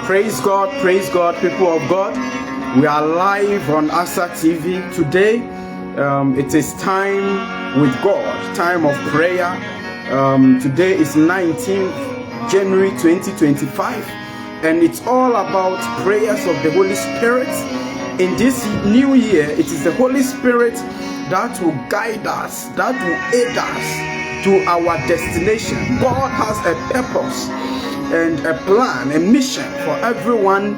Praise God, people of God. We are live on ASA TV today. It is time with God, time of prayer. Today is 19th January 2025, and it's all about prayers of the Holy Spirit. In this new year, it is the Holy Spirit that will guide us, that will aid us to our destination. God has a purpose and a plan, a mission for everyone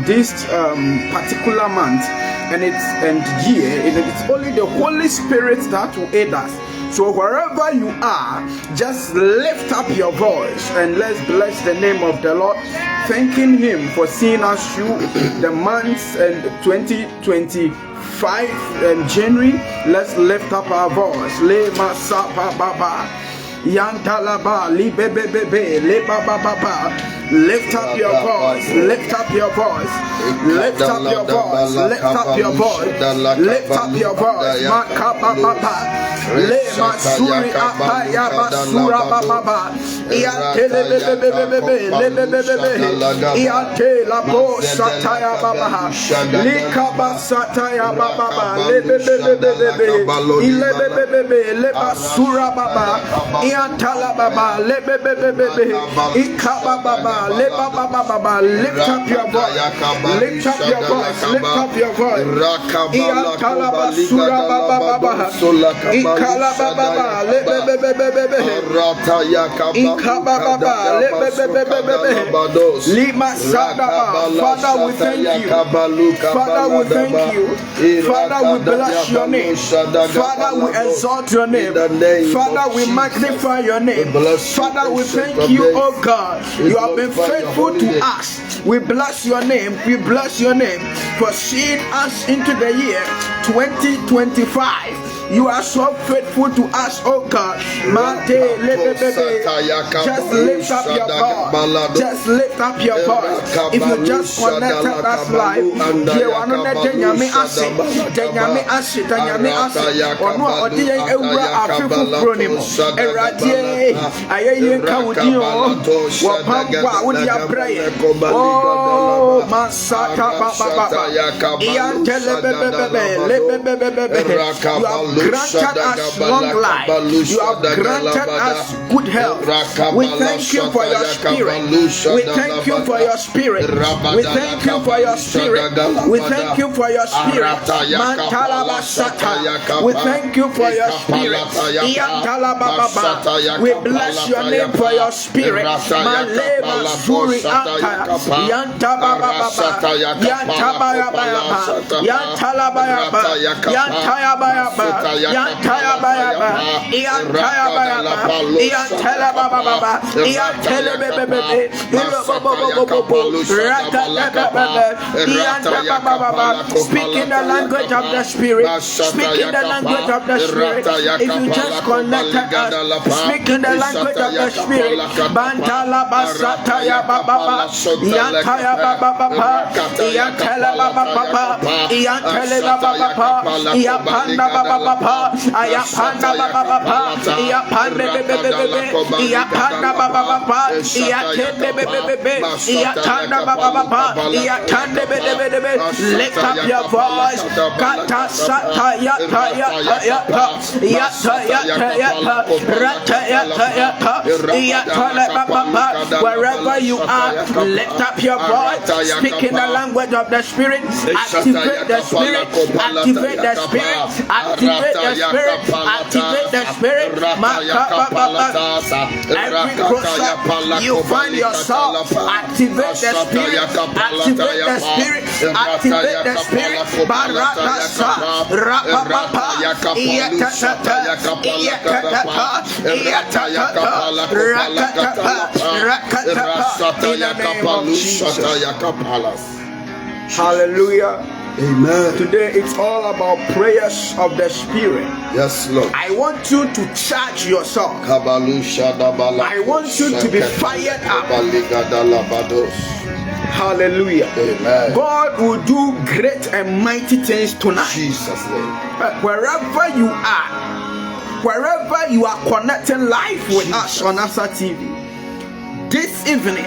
this particular month and year. It's only the Holy Spirit that will aid us. So wherever you are, just lift up your voice and let's bless the name of the Lord, thanking Him for seeing us through the months and 2025 January. Let's lift up our voice. Le masapa baba yantalaba li bebe le baba baba. Lift up your voice, lift up your voice, lift up your voice, lift up your voice, lift up your voice. Makaba baba le masuri apaya basura baba iantele bebe le bebe iante la bo sataya baba likaba sataya baba le bebe ile bebe le basura baba iantala baba le bebe ikaba baba. Lift up your voice, lift up your voice, lift up your voice. Iantala basura baba ikala baba le bebe ikaba baba le bebe lima sada. Father, we thank you. Father, we thank you. Father, we bless your name. Father, we exalt your name. Father, we magnify your name. Father, we thank you, oh God. You have been faithful to us. We bless your name. We bless your name for seeing us into the year 2025. You are so faithful to us, oh God. Just lift up your voice. Just lift up your voice. If you just connected us live, you are not Denyami Ashe. Ono odi ewura afifu pronimo. Eradie ayeye kawudio. Wapangwa udi abraye. Oh masaka baba. Iyantele bebe. You have granted us long life. You have granted us good health. We thank you for your spirit. We thank you for your spirit. We thank you for your spirit. We thank you for your spirit. Mantalaba Sata. We thank you for your spirit. Iyantalaba. We bless your name for your spirit. Malema Suri Anta. Yantababa. Yantabayaba. Yantalaba. Yantabayaba. Yantaya bayaba, Yantaya bayaba, Yantaya baba, Yantaya bebe, Speak in the language of the spirit. Speak in the language of the spirit. If you just connected us, speak in the language of the spirit. Bantala basataya baba, Yantaya baba, Yantaya baba, Yantaya baba, Yapanda baba. Ayapanda baba, Yapanda bebe, Yapanda baba, Yatende bebe, Yatanda baba, Yatande bebe. Lift up your voice. Kata sata yata yata yata yata yata rata yata yata baba. Wherever you are, lift up your voice. Speak in the language of the spirit. Activate the spirit. Activate the spirit. Activate the spirit, activate the spirit. Every crossover you find yourself, activate the spirit, activate the spirit, activate the spirit. Baratasa, Rapapa, Iatata, Rakatapa, in the name of Jesus. Hallelujah. Amen. Today it's all about prayers of the Spirit. Yes, Lord. I want you to charge yourself. I want you to be fired up. Hallelujah. Amen. God will do great and mighty things tonight. Jesus' name. Wherever you are connecting live with us on ASA TV, this evening,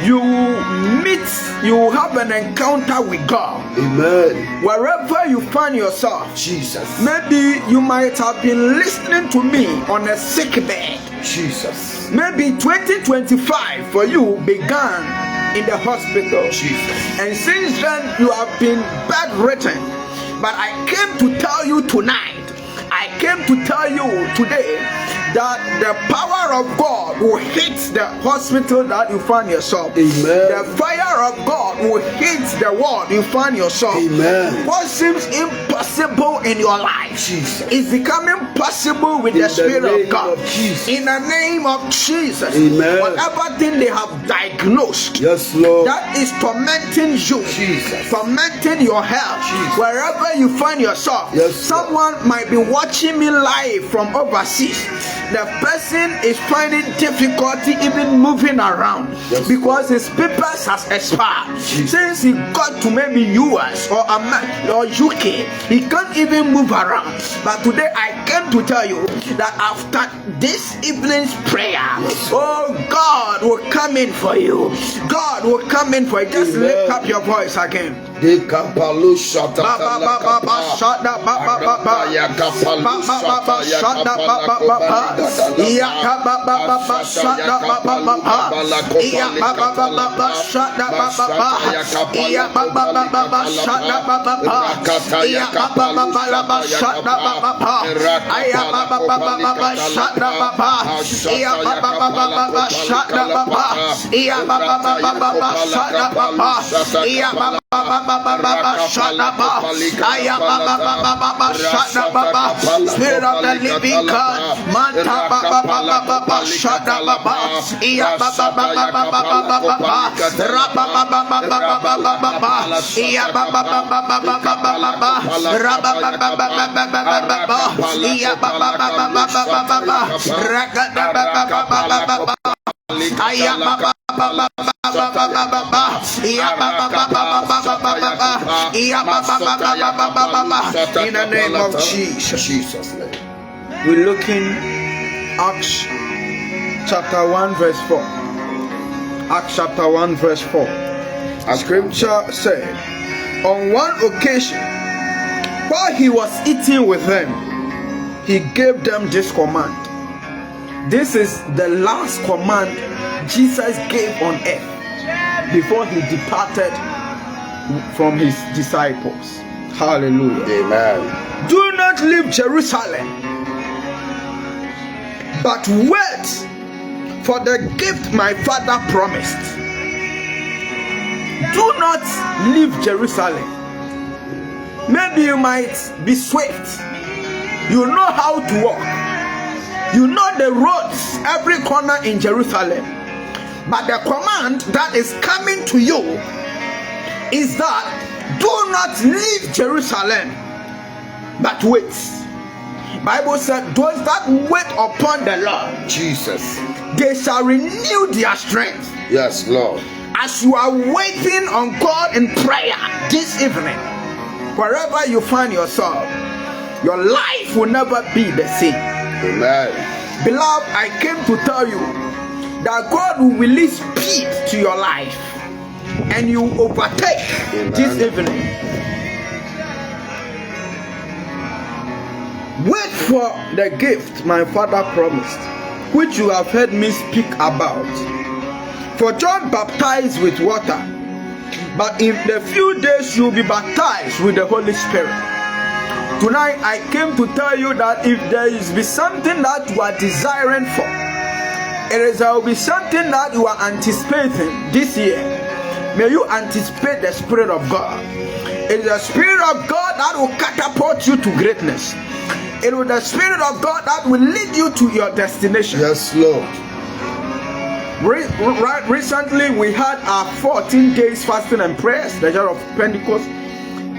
you have an encounter with God. Amen. Wherever you find yourself, Jesus. Maybe you might have been listening to me on a sick bed. Jesus. Maybe 2025 for you began in the hospital. Jesus. And since then you have been bedridden. But I came to tell you tonight, I came to tell you today that the power of God will hit the hospital that you find yourself. Amen. The fire of God will hit the world you find yourself. Amen. What seems impossible in your life, Jesus, is becoming possible with the Spirit of God. In the name of Jesus. Amen. Whatever thing they have diagnosed, yes, Lord, that is tormenting you, Jesus, tormenting your health, Jesus, wherever you find yourself. Yes, someone might be watching me live from overseas. The person is finding difficulty even moving around, yes, because his papers has expired. Jesus. Since he got to maybe US or UK, he can't even move around. But today I came to tell you that after this evening's prayer, yes, oh, God will come in for you. God will come in for you. Just Amen. Lift up your voice again. Spirit of the living God, Manta Baba Baba Shada Baba, Iya Baba Baba Baba, Rabba Baba Baba, Iya Baba Baba Baba, Rabba Baba, Iya Baba Baba, Ragada Baba, Iya Baba in the name of Jesus. We're looking Acts chapter 1 verse 4. Acts chapter 1 verse 4. A scripture said, on one occasion, while he was eating with them, he gave them this command. This is the last command Jesus gave on earth before he departed from his disciples. Hallelujah. Amen. Do not leave Jerusalem, but wait for the gift my Father promised. Do not leave Jerusalem. Maybe you might be swift. You know how to walk. You know the roads, every corner in Jerusalem. But the command that is coming to you is that do not leave Jerusalem, but wait. Bible said, those that wait upon the Lord, Jesus, they shall renew their strength. Yes, Lord. As you are waiting on God in prayer this evening, wherever you find yourself, your life will never be the same. Amen. Beloved, I came to tell you that God will release speed to your life and you overtake Amen. This evening. Wait for the gift my Father promised, which you have heard me speak about. For John baptized with water, but in a few days you will be baptized with the Holy Spirit. Tonight I came to tell you that if there is be something that you are desiring for, there will be something that you are anticipating this year. May you anticipate the Spirit of God. It is the Spirit of God that will catapult you to greatness. It is the Spirit of God that will lead you to your destination. Yes, Lord. Recently we had our 14 days fasting and prayers, the year of Pentecost,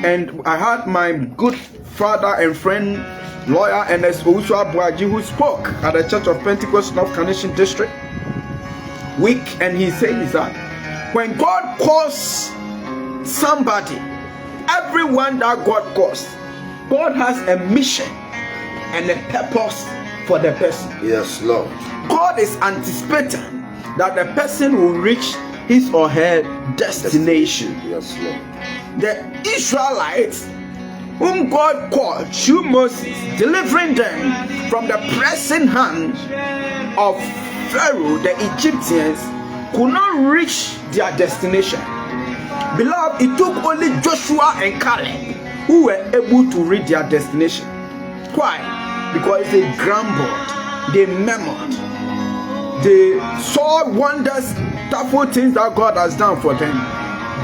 and I had my good father and friend, lawyer Ernest, who spoke at the Church of Pentecost North Carnation District week, and he says that when God calls somebody, everyone that God calls, God has a mission and a purpose for the person. Yes, Lord. God is anticipating that the person will reach his or her destination. Yes, Lord. The Israelites, whom God called through Moses, delivering them from the pressing hand of Pharaoh, the Egyptians, could not reach their destination. Beloved, it took only Joshua and Caleb who were able to reach their destination. Why? Because they grumbled, they murmured, they saw wonders, wonderful things that God has done for them.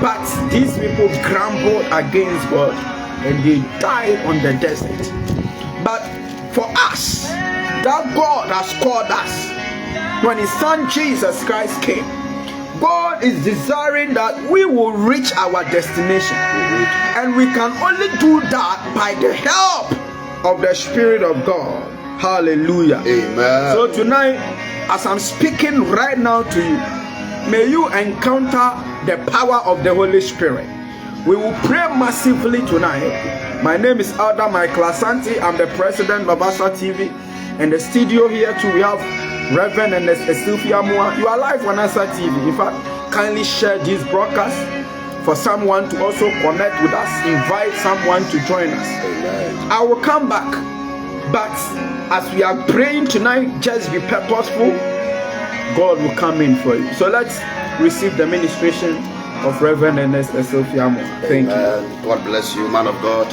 But these people grumbled against God and they died on the desert. But for us, that God has called us, when his son Jesus Christ came, God is desiring that we will reach our destination. And we can only do that by the help of the Spirit of God. Hallelujah. Amen. So tonight, as I'm speaking right now to you, may you encounter the power of the Holy Spirit. We will pray massively tonight. My name is Elder Michael Asante. I'm the president of ASA TV. In the studio here too, we have Reverend Ernest, Essilfie, Amoah. You are live on ASA TV. In fact, kindly share this broadcast for someone to also connect with us. Invite someone to join us. Amen. I will come back, but as we are praying tonight, just be purposeful. God will come in for you. So let's receive the ministration of Reverend Ernest, Essilfie, Amoah. Thank you. God bless you, man of God.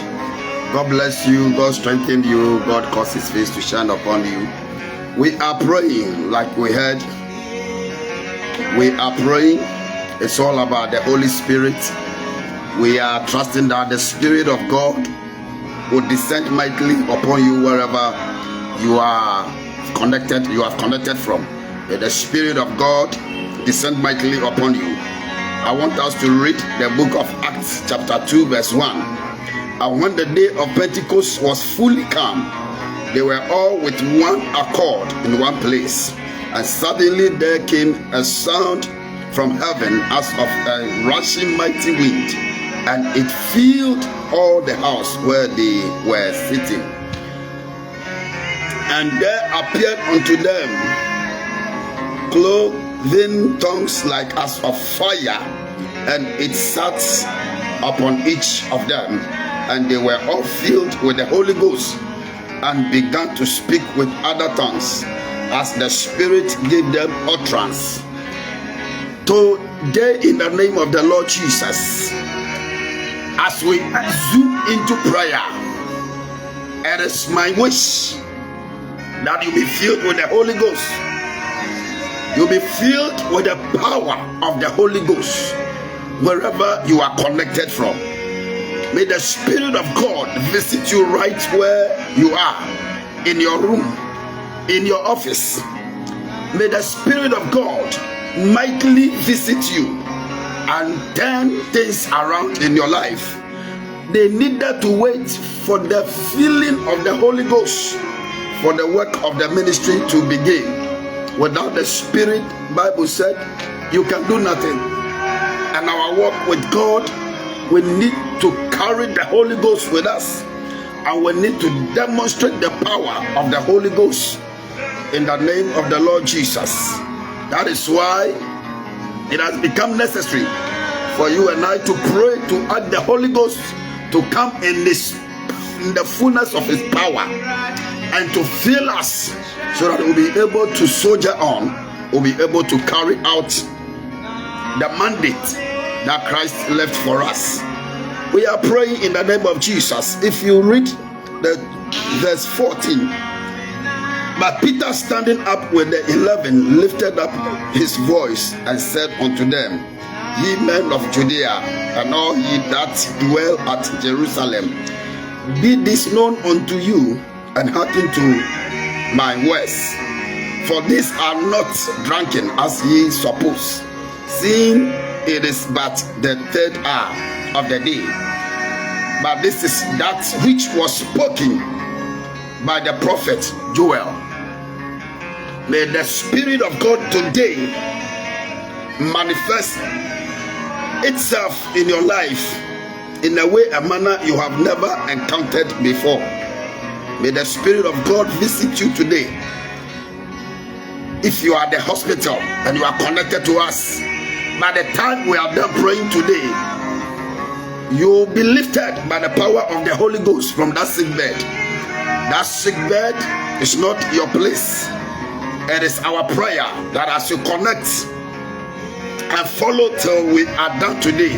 God bless you. God strengthen you. God cause his face to shine upon you. We are praying, like we heard. We are praying. It's all about the Holy Spirit. We are trusting that the Spirit of God will descend mightily upon you wherever you are connected. You have connected from. May the Spirit of God descend mightily upon you. I want us to read the book of Acts, chapter 2, verse 1. And when the day of Pentecost was fully come, they were all with one accord in one place. And suddenly there came a sound from heaven as of a rushing mighty wind, and it filled all the house where they were sitting. And there appeared unto them cloven tongues like as of fire, and it sat upon each of them, and they were all filled with the Holy Ghost, and began to speak with other tongues as the Spirit gave them utterance. Today, in the name of the Lord Jesus, as we zoom into prayer, it is my wish that you be filled with the Holy Ghost. You'll be filled with the power of the Holy Ghost wherever you are connected from. May the Spirit of God visit you right where you are, in your room, in your office. May the Spirit of God mightily visit you and turn things around in your life. They needed to wait for the filling of the Holy Ghost for the work of the ministry to begin. Without the Spirit, Bible said, you can do nothing. And our work with God, we need to carry the Holy Ghost with us, and we need to demonstrate the power of the Holy Ghost in the name of the Lord Jesus. That is why it has become necessary for you and I to pray to ask the Holy Ghost to come in the fullness of his power and to fill us, so that we'll be able to soldier on, we'll be able to carry out the mandate that Christ left for us. We are praying in the name of Jesus. If you read the verse 14, but Peter, standing up with the 11, lifted up his voice and said unto them, Ye men of Judea, and all ye that dwell at Jerusalem, be this known unto you, and hearken to my words. For these are not drunken as ye suppose, seeing it is but the third hour of the day. But this is that which was spoken by the prophet Joel. May the Spirit of God today manifest itself in your life in a way, a manner you have never encountered before. May the Spirit of God visit you today. If you are at the hospital and you are connected to us, by the time we are done praying today, you will be lifted by the power of the Holy Ghost from that sick bed. That sick bed is not your place. It is our prayer that as you connect and follow till we are done today,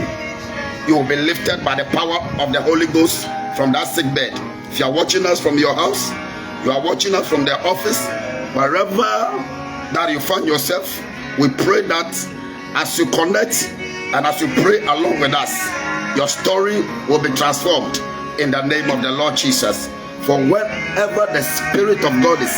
you will be lifted by the power of the Holy Ghost from that sick bed. If you are watching us from your house, you are watching us from the office, wherever that you find yourself, we pray that as you connect and as you pray along with us, your story will be transformed in the name of the Lord Jesus. For wherever the Spirit of God is,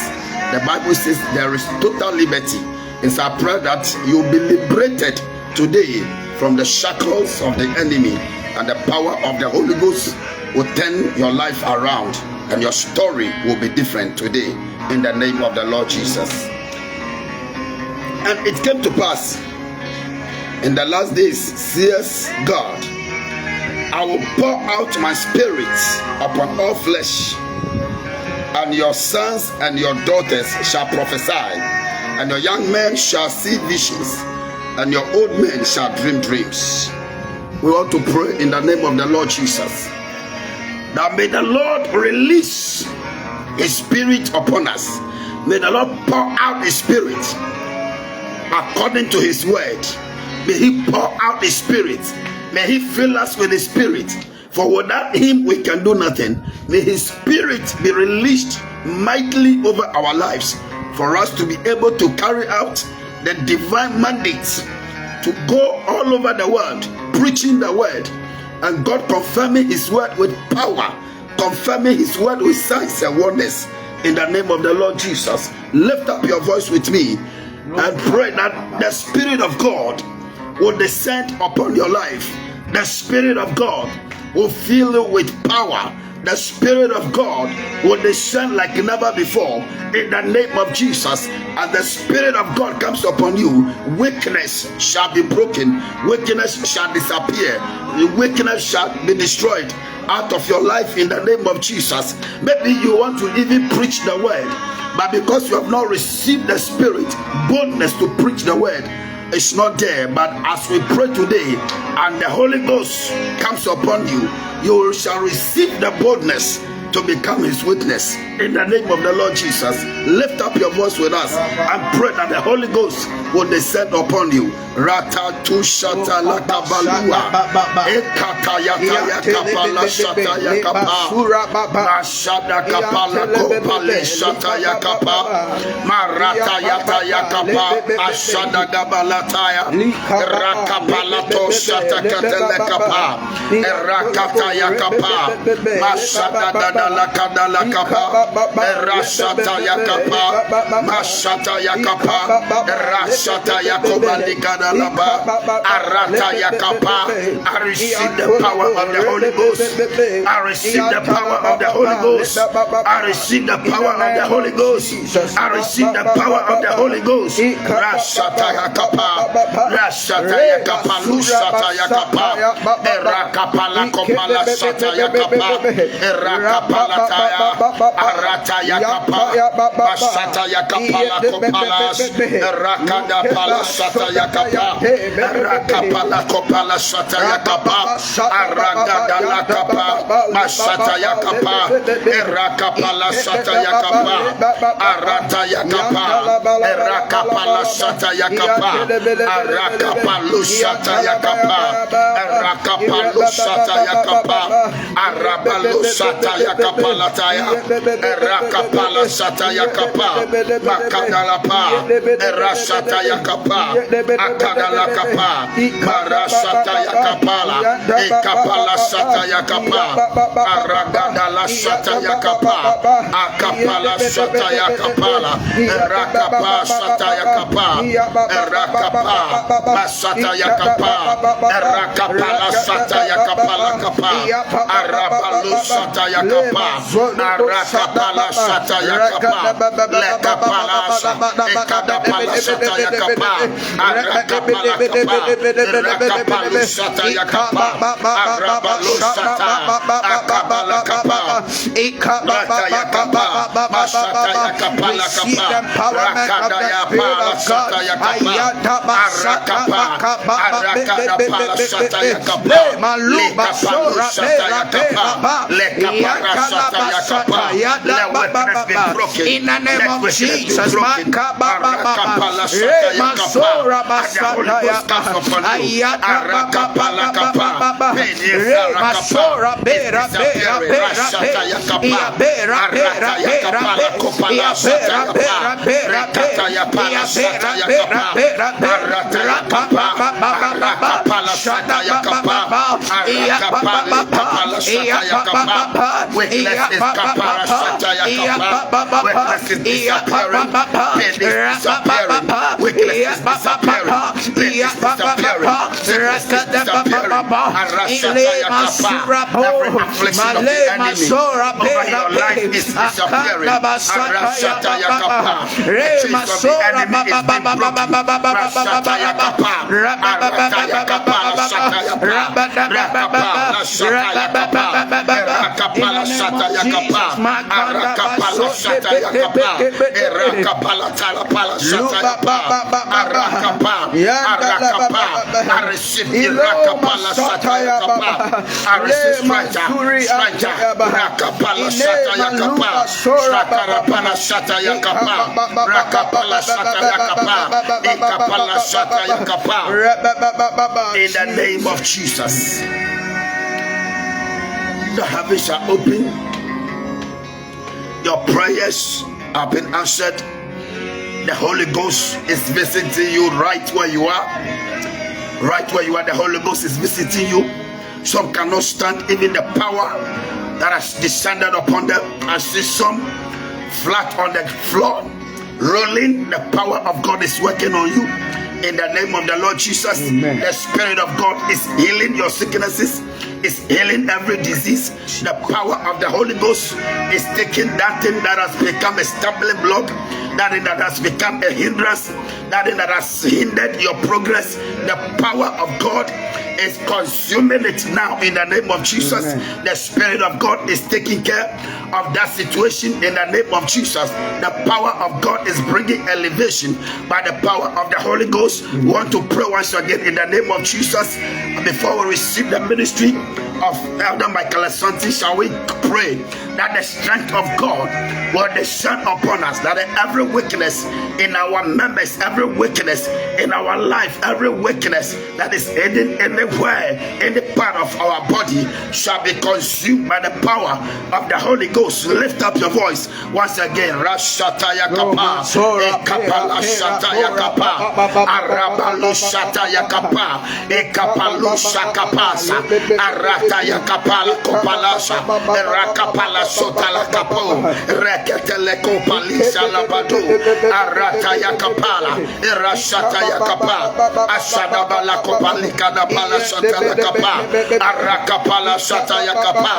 the Bible says there is total liberty. It's our prayer that you will be liberated today from the shackles of the enemy, and the power of the Holy Ghost will turn your life around, and your story will be different today in the name of the Lord Jesus. And it came to pass in the last days, says God, I will pour out my spirit upon all flesh, and your sons and your daughters shall prophesy, and your young men shall see visions, and your old men shall dream dreams. We want to pray in the name of the Lord Jesus, that may the Lord release His Spirit upon us. May the Lord pour out His Spirit according to His word. May He pour out His Spirit. May He fill us with His Spirit. For without Him we can do nothing. May His Spirit be released mightily over our lives, for us to be able to carry out the divine mandates, to go all over the world preaching the word, and God confirming His word with power, confirming His word with signs and wonders in the name of the Lord Jesus. Lift up your voice with me and pray that the Spirit of God will descend upon your life. The Spirit of God will fill you with power. The Spirit of God will descend like never before in the name of Jesus. And the Spirit of God comes upon you, weakness shall be broken, weakness shall disappear, weakness shall be destroyed out of your life in the name of Jesus. Maybe you want to even preach the word, but because you have not received the Spirit, boldness to preach the word, it's not there. But as we pray today and the Holy Ghost comes upon you, you shall receive the boldness to become His witness in the name of the Lord Jesus. Lift up your voice with us and pray that the Holy Ghost will descend upon you. Rata tu shata la kabalua ekata yata yakapala shata yakapa mashada kapala kopale shata yakapa marata yata yakapa ashada gabalataya rakapala to shata katele kapa rakata yakapa mashada la kadala kapa rashata yakapa mashata yakapa rashata yakoba likada laba arata yakapa. I receive the power of the Holy Ghost. I receive the power of the Holy Ghost. I receive the power of the Holy Ghost. I receive the power of the Holy Ghost. Rashata yakapa rashata yakapa lushata yakapa erakapa kopala shata yakapa erakapa palataya arata yakapa basata yakapa kopala rakada pala shata yakapa rakapala kopala shata yakapa aragada lakapa basata yakapa rakapala shata yakapa arata yakapa rakapala shata yakapa arakapalu shata yakapa rakapalu shata yakapa arabalu shata Kapalataya, Rakapala Sataya Kapa, Makadalapa, Erasataya Kapa, Akadala Kapa, Marasataya Kapala, Ekapala Sataya Kapa, Aragadala Sataya Kapa, Akapala Sataya Kapala, Rakapa Sataya Kapa, Rakapa, Masataya Kapa, Rakapala Sataya Kapala Rakapa, Arabalu Sataya Kapa, Arakapala Sataya Kapa, Lekapala Ekadapala Sataya Kapa, Arakapala Kapa, Rakapalu Sataya Kapa, Arabalu Sata, Akabala Kapa, Ekabala Kapa, Masataya Kapala Kapa, Rakadaya Pala Sataya Kapa, Arakapa, Arakadapala Sataya Kapa, Lekapalu Sataya Kapa, Lekapara Sataya Kapa. Let weakness be broken. In the name of Jesus, Arakapala Sataya Kapa, and the Holy Ghost comes upon you. Arakapala Kapa, pain is Arakapa, is disappearing. Rasataya Kapa, Arataya Kapala Kopala Sataya Kapa, Rekataya Pala Sataya Kapa, Arataya Kapa, Arakapala Sataya Kapa, Arakapala Kapala Sataya Kapa, weakness is Kapara Sataya Kapa, weakness is disappearing, pain is disappearing, weakness is disappearing, pain is disappearing, sickness is disappearing, Arasataya Kapa, every affliction of the enemy over your life is disappearing, Arasataya Kapa, the chains of the enemy is being broken, Arasataya Kapa, Arataya Kapa, Sataya Kapa, Rakapala Sataya Kapa, Rakapala Sataya Kapa, Arakapala Sataya Kapa, Rakapala Talapala Sataya Kapa, Arakapa, Arakapa, I receive Rakapala Sataya Kapa, I receive Strata, Rakapala Sataya Kapa, Shakarapala Sataya Kapa, Rakapala Sataya Kapa, Ekapala Sataya Kapa, in the name of Jesus. The heavens are open. Your prayers have been answered. The Holy Ghost is visiting you right where you are. Right where you are, the Holy Ghost is visiting you. Some cannot stand even the power that has descended upon them. I see some flat on the floor, rolling. The power of God is working on you. In the name of the Lord Jesus, Amen. The Spirit of God is healing your sicknesses, is healing every disease. The power of the Holy Ghost is taking that thing that has become a stumbling block, that thing that has become a hindrance, that thing that has hindered your progress. The power of God is consuming it now in the name of Jesus. Amen. The Spirit of God is taking care of that situation in the name of Jesus. The power of God is bringing elevation by the power of the Holy Ghost. We want to pray once again in the name of Jesus. Before we receive the ministry of Elder Michael Asante, shall we pray that the strength of God will descend upon us, that every weakness in our members, every weakness in our life, every weakness that is hidden anywhere, any part of our body shall be consumed by the power of the Holy Ghost. Lift up your voice once again. Rashataya Kapa, Ekapala Shataya Kapa, Arabalu Shataya Kapa, Ekapalu Shakapasa, Arataya Kapala Kopalasa, Rakapala Sotala Kapo, Reketele Kopalisa Labadu, Arataya Kapala, Irashataya Kapa, Asadabala Kopalika Dabala Shatala Kapa, Arakapala Shataya Kapa,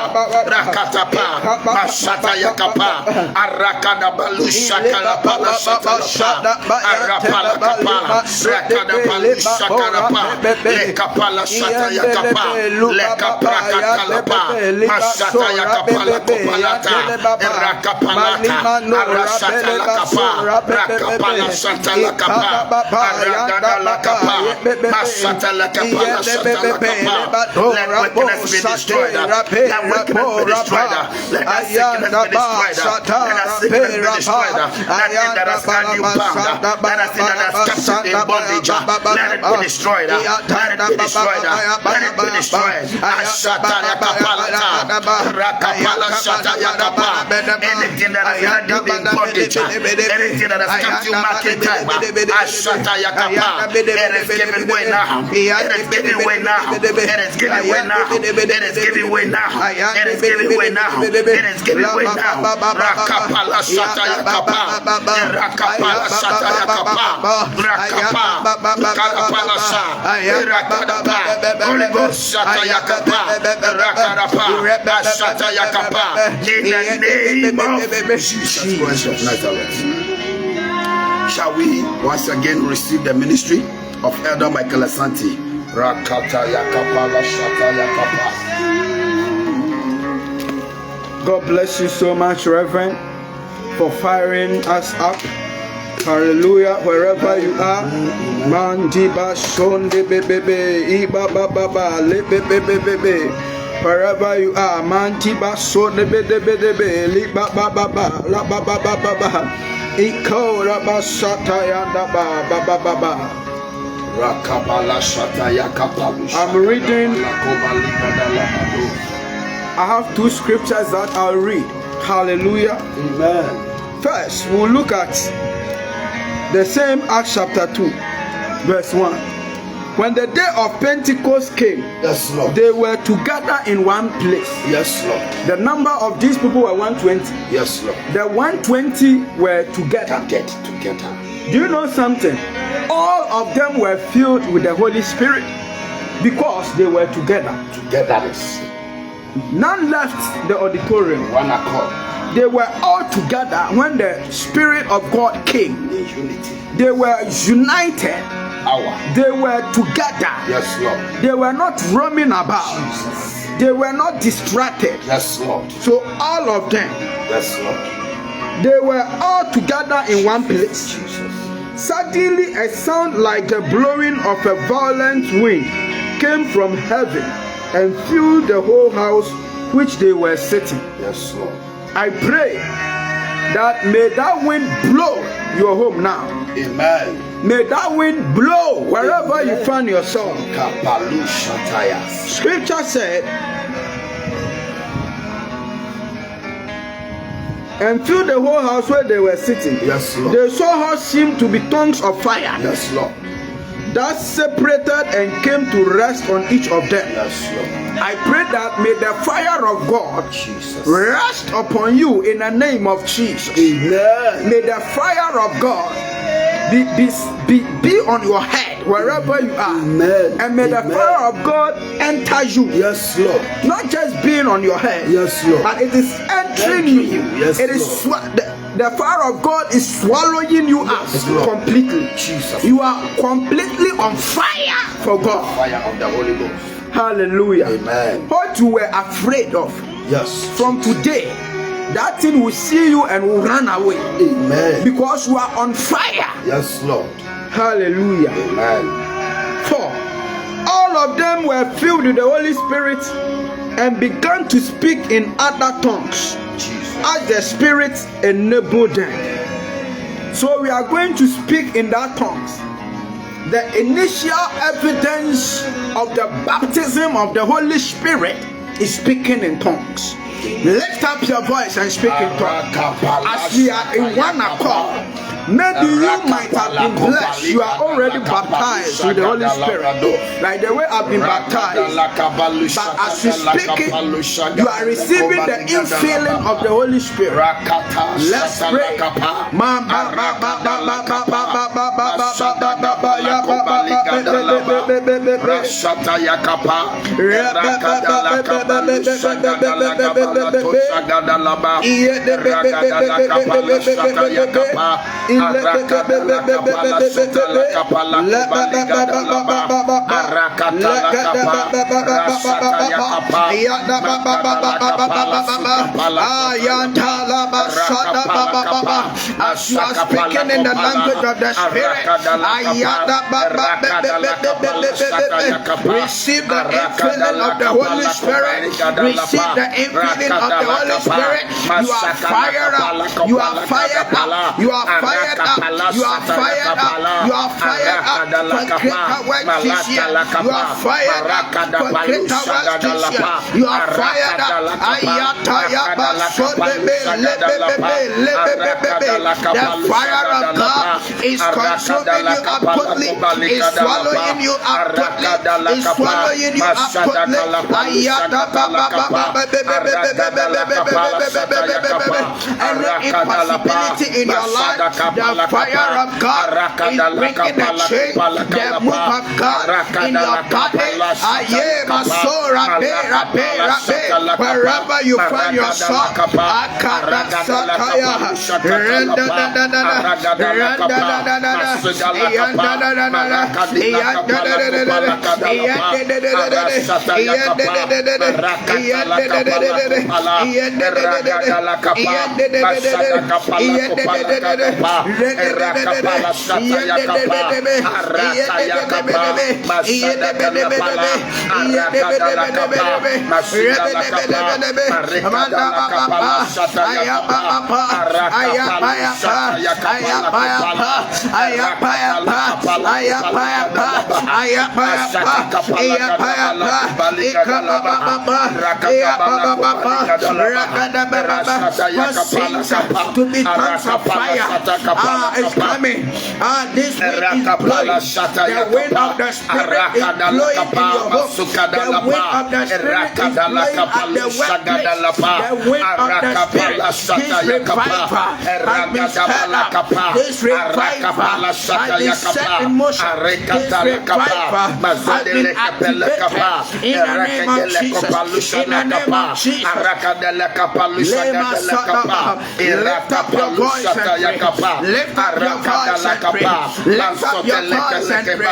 Rakatapa, Mashataya Kapa, Arakadabalu Shakala Pala Shatala, Arapala Kapala, Rakadabalu Shakarapa, Lekapala Shataya Kapa, Lekapra Kalapa, Mashataya Kapala Kopalata, Rakapalata, Arashatala Kapa, Rakapala Shatala Kapa, Aradala Kapa, Mashatala Kapala Shatala Kapa. Let weakness be destroyed. Let weakness be destroyed. Let that sickness be destroyed. Let that sickness be destroyed. That thing that has got you bound, that thing that has kept you in bondage, let it be destroyed. Let it be destroyed. Let it be destroyed. Ashataya Kapalata, Rakapala Shataya Kapa. Anything that has got you in bondage, anything that has kept you marking time, Ashataya yakapa. It is giving way now. It is giving way now. It is giving way now. It is giving way now. It is giving way now. It is giving way now. Rakapa la shata yakapa. Rakapa la shata yakapa. Rakapa. Rakapa la shata. Rakapa. Holy Ghost shata yakapa. Rakapa. Shata yakapa. In the name of Jesus Christ of Nazareth. Shall we once again receive the ministry of Elder Michael Asante? Rakata yakapa la shata yakapa. God bless you so much, Reverend, for firing us up. Hallelujah. Wherever you are, Mandiba Sonde Bebe, Iba Baba, Lebe Bebe. Wherever you are, Mantiba Sonde Bebe, Liba Baba, La Baba, Iko Raba Satayanda Baba. I'm reading. I have two scriptures that I'll read. Hallelujah. Amen. First, we'll look at the same Acts chapter 2, verse 1. When the day of Pentecost came, yes, Lord, they were together in one place. Yes, Lord. The number of these people were 120. Yes, Lord. The 120 were together. Together. Do you know something? All of them were filled with the Holy Spirit because they were together. Togetherness. None left the auditorium. One accord. They were all together when the Spirit of God came. In unity. They were united. They were together. Yes, Lord. They were not roaming about. Jesus. They were not distracted. Yes, Lord. So all of them. Yes, Lord. They were all together in one place. Jesus. Suddenly a sound like the blowing of a violent wind came from heaven and filled the whole house which they were sitting. Yes, Lord. I pray that may that wind blow your home now. Amen. May that wind blow wherever Amen. You find yourself. Scripture said, and filled the whole house where they were sitting. Yes, Lord. They saw how seemed to be tongues of fire. Yes, Lord. That separated and came to rest on each of them. Yes, Lord. I pray that may the fire of God Jesus. rest upon you in the name of Jesus. Amen. May the fire of God be on your head wherever you are. Amen. And may Amen. the fire of God enter you. Yes, Lord. Not just being on your head. Yes, Lord. But it is entering you. Yes, it is the fire of God is swallowing you up completely. Jesus. You are completely on fire for God. Fire of the Holy Ghost. Hallelujah. Amen. What you were afraid of. Yes. From today, that thing will see you and will run away. Amen. Because you are on fire. Yes, Lord. Hallelujah. Amen. 4. All of them were filled with the Holy Spirit and began to speak in other tongues. Jesus. As the Spirit enabled them. So we are going to speak in that tongues. The initial evidence of the baptism of the Holy Spirit is speaking in tongues. Lift up your voice and speak in tongues. As we are in one accord, maybe you might have been blessed. You are already baptized with the Holy Spirit, like the way I've been baptized. But as you speak it, you are receiving the infilling of the Holy Spirit. Let's pray. As you are speaking in the language of the Spirit, receive the infilling of the Holy Spirit. Receive the infilling of the Holy Spirit. You are fired up. You are fired up. You are fired up. You are fired up. You are fired up for greater work this year. You are fired up for greater work anesthesia. You are fired up. The fire of God is consuming you apatly, is swallowing you apatly, is swallowing you apatly. Any impossibility in your life, the fire of God is bringing the change, the move of God in your body. Wherever you find yourself, to be tongues of fire is coming. This wind is blowing. The wind of the Spirit is blowing in your home. The wind of the Spirit is blowing at the workplace. The wind of the Spirit, this revival has been set up. This revival has been set in motion. This revival has been activated in the name of Jesus. In the name of Jesus. Lift up your voice and pray. Lift up your voice and pray. Lift up your voice and pray.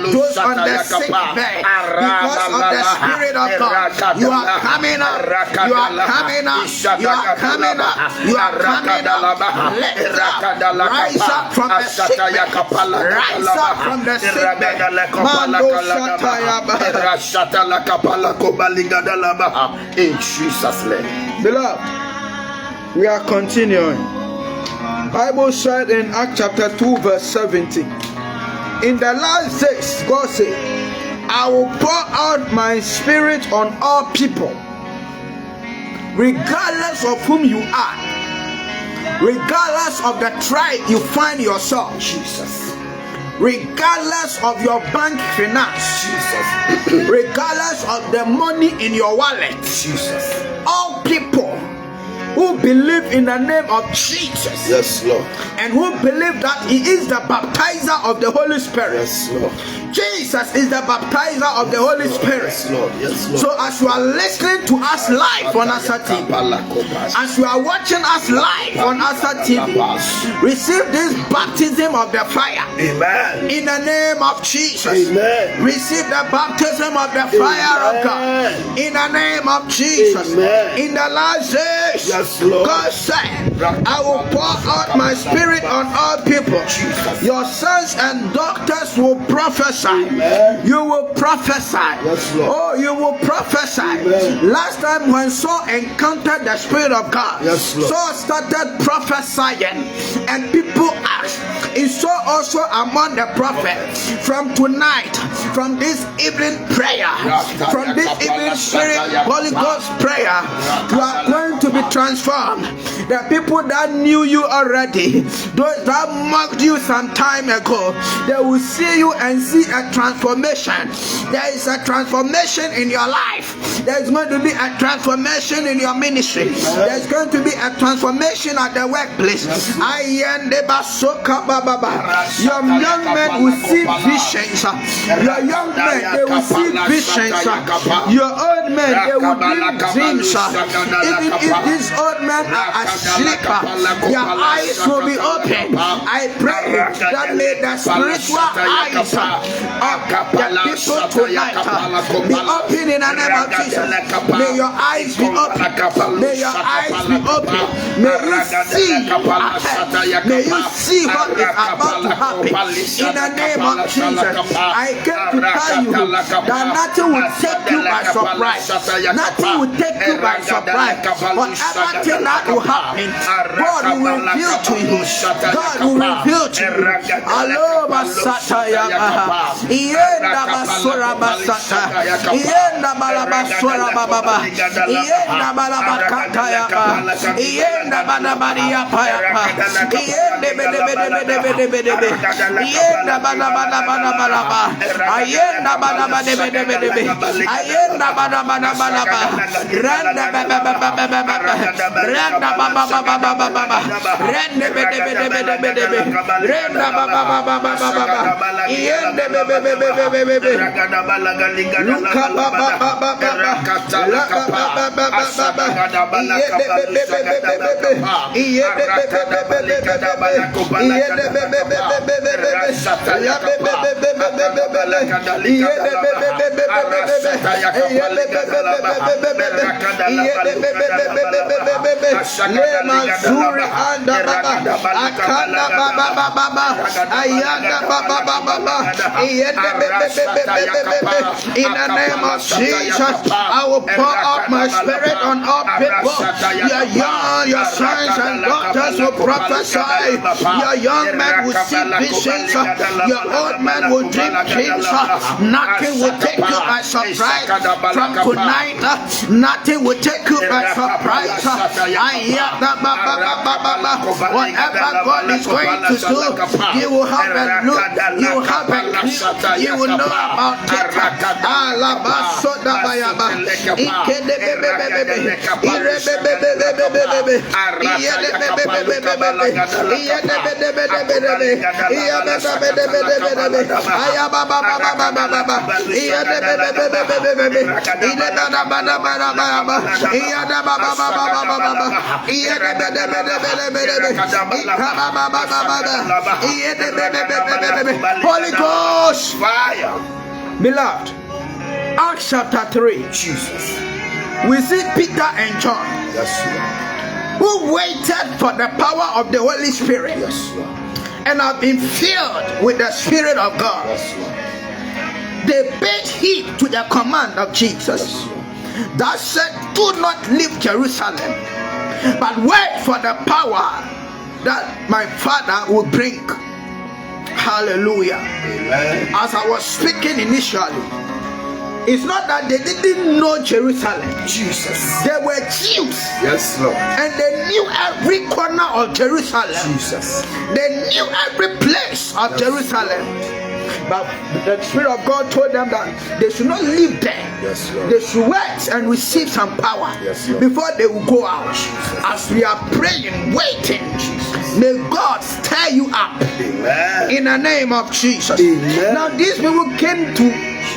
Those on the sick bed, because of the Spirit of God, you are coming up. You are coming up. You are coming up. You are coming up. Lift up. Rise up from the sick bed. Rise up from the sick bed. In Jesus' name. Beloved, we are continuing. Bible said in Acts chapter 2 verse 17, in the last days, God said, I will pour out my Spirit on all people, regardless of whom you are, regardless of the tribe you find yourself, Jesus. Regardless of your bank finance, Jesus. Regardless of the money in your wallet, Jesus. All people who believe in the name of Jesus, yes, Lord, and who believe that He is the baptizer of the Holy Spirit, yes, Lord. Jesus is the baptizer of the Holy Spirit. Yes, Lord. Yes, Lord. So as you are listening to us live on ASA TV, as you are watching us live on ASA TV, receive this baptism of the fire. Amen. In the name of Jesus. Amen. Receive the baptism of the fire of God. In the name of Jesus. Amen. In the last days, yes, Lord, God said, I will pour out my Spirit on all people. Jesus. Your sons and daughters will prophesy. Amen. You will prophesy. Yes, Lord. Oh, you will prophesy. Amen. Last time when Saul encountered the Spirit of God, yes, Lord, Saul started prophesying, and people asked, is Saul also among the prophets? From tonight, from this evening prayer, from this evening Spirit Holy Ghost prayer, you are going to be transformed. The people that knew you already, those that mocked you some time ago, they will see you and see a transformation. There is a transformation in your life. There is going to be a transformation in your ministry. There is going to be a transformation at the workplace. Your young men will see visions. Your young men, they will see visions. Your old men, they will dream dreams. Even if these old men are asleep, their eyes will be open. I pray that may the spiritual eyes of the people tonight be open in the name of Jesus. May your eyes be open. May your eyes be open. May you see ahead. May you see what is about to happen. In the name of Jesus, I came to tell you that nothing will take you by surprise. Nothing will take you by surprise. Whatever thing that will happen, God will reveal to you. God will reveal to you. Alo basata ya baha. Ienda basura basata. Ienda balabasura bababa. Ienda balabakata ya baha. Ienda balabari ya pa ya pa. Iende bede bede bede bede bede bede. Ienda balabalabalaba. Ayenda balabade bede bede bede. Ayenda balabalabalaba. Randa baba baba baba. Randa baba baba baba baba. Rende bede bede bede bede bede. Renda baba baba baba baba. Iende bebe bebe bebe bebe. Luka baba baba baba. La baba baba baba. Iende bebe bebe bebe bebe. Iende bebe bebe bebe bebe. Iende bebe bebe bebe bebe. La bebe bebe bebe bebe. Iende bebe bebe bebe bebe. Iende bebe bebe bebe bebe. Iende bebe bebe bebe bebe. Le mazuri anda baba. Akanda baba baba baba. Ayanda baba baba baba. Iende bebe bebe bebe bebe. In the name of Jesus, I will pour out my spirit on all people. Your young, your sons and daughters will prophesy. Your young men will see visions. Your old men will dream dreams. Nothing will take you by surprise. From tonight, nothing will take you by surprise. Whatever God is going to do, you will have a look. You will have a clue. You will know about it. Holy Ghost fire. Beloved, Acts chapter 3. Jesus. We see Peter and John, Yes, Lord. who waited for the power of the Holy Spirit, Yes, Lord. and have been filled with the Spirit of God. Yes, Lord. They paid heed to the command of Jesus that said, do not leave Jerusalem, but wait for the power that my Father will bring. Hallelujah. Amen. As I was speaking initially, it's not that they didn't know Jerusalem. Jesus. They were Jews. Yes, Lord. And they knew every corner of Jerusalem. Jesus. They knew every place of Jerusalem. But the Spirit of God told them that they should not live there. Yes, Lord. They should wait and receive some power, Yes, Lord, before they will go out. As we are praying, waiting, may God stir you up. Amen. In the name of Jesus. Amen. Now these people came to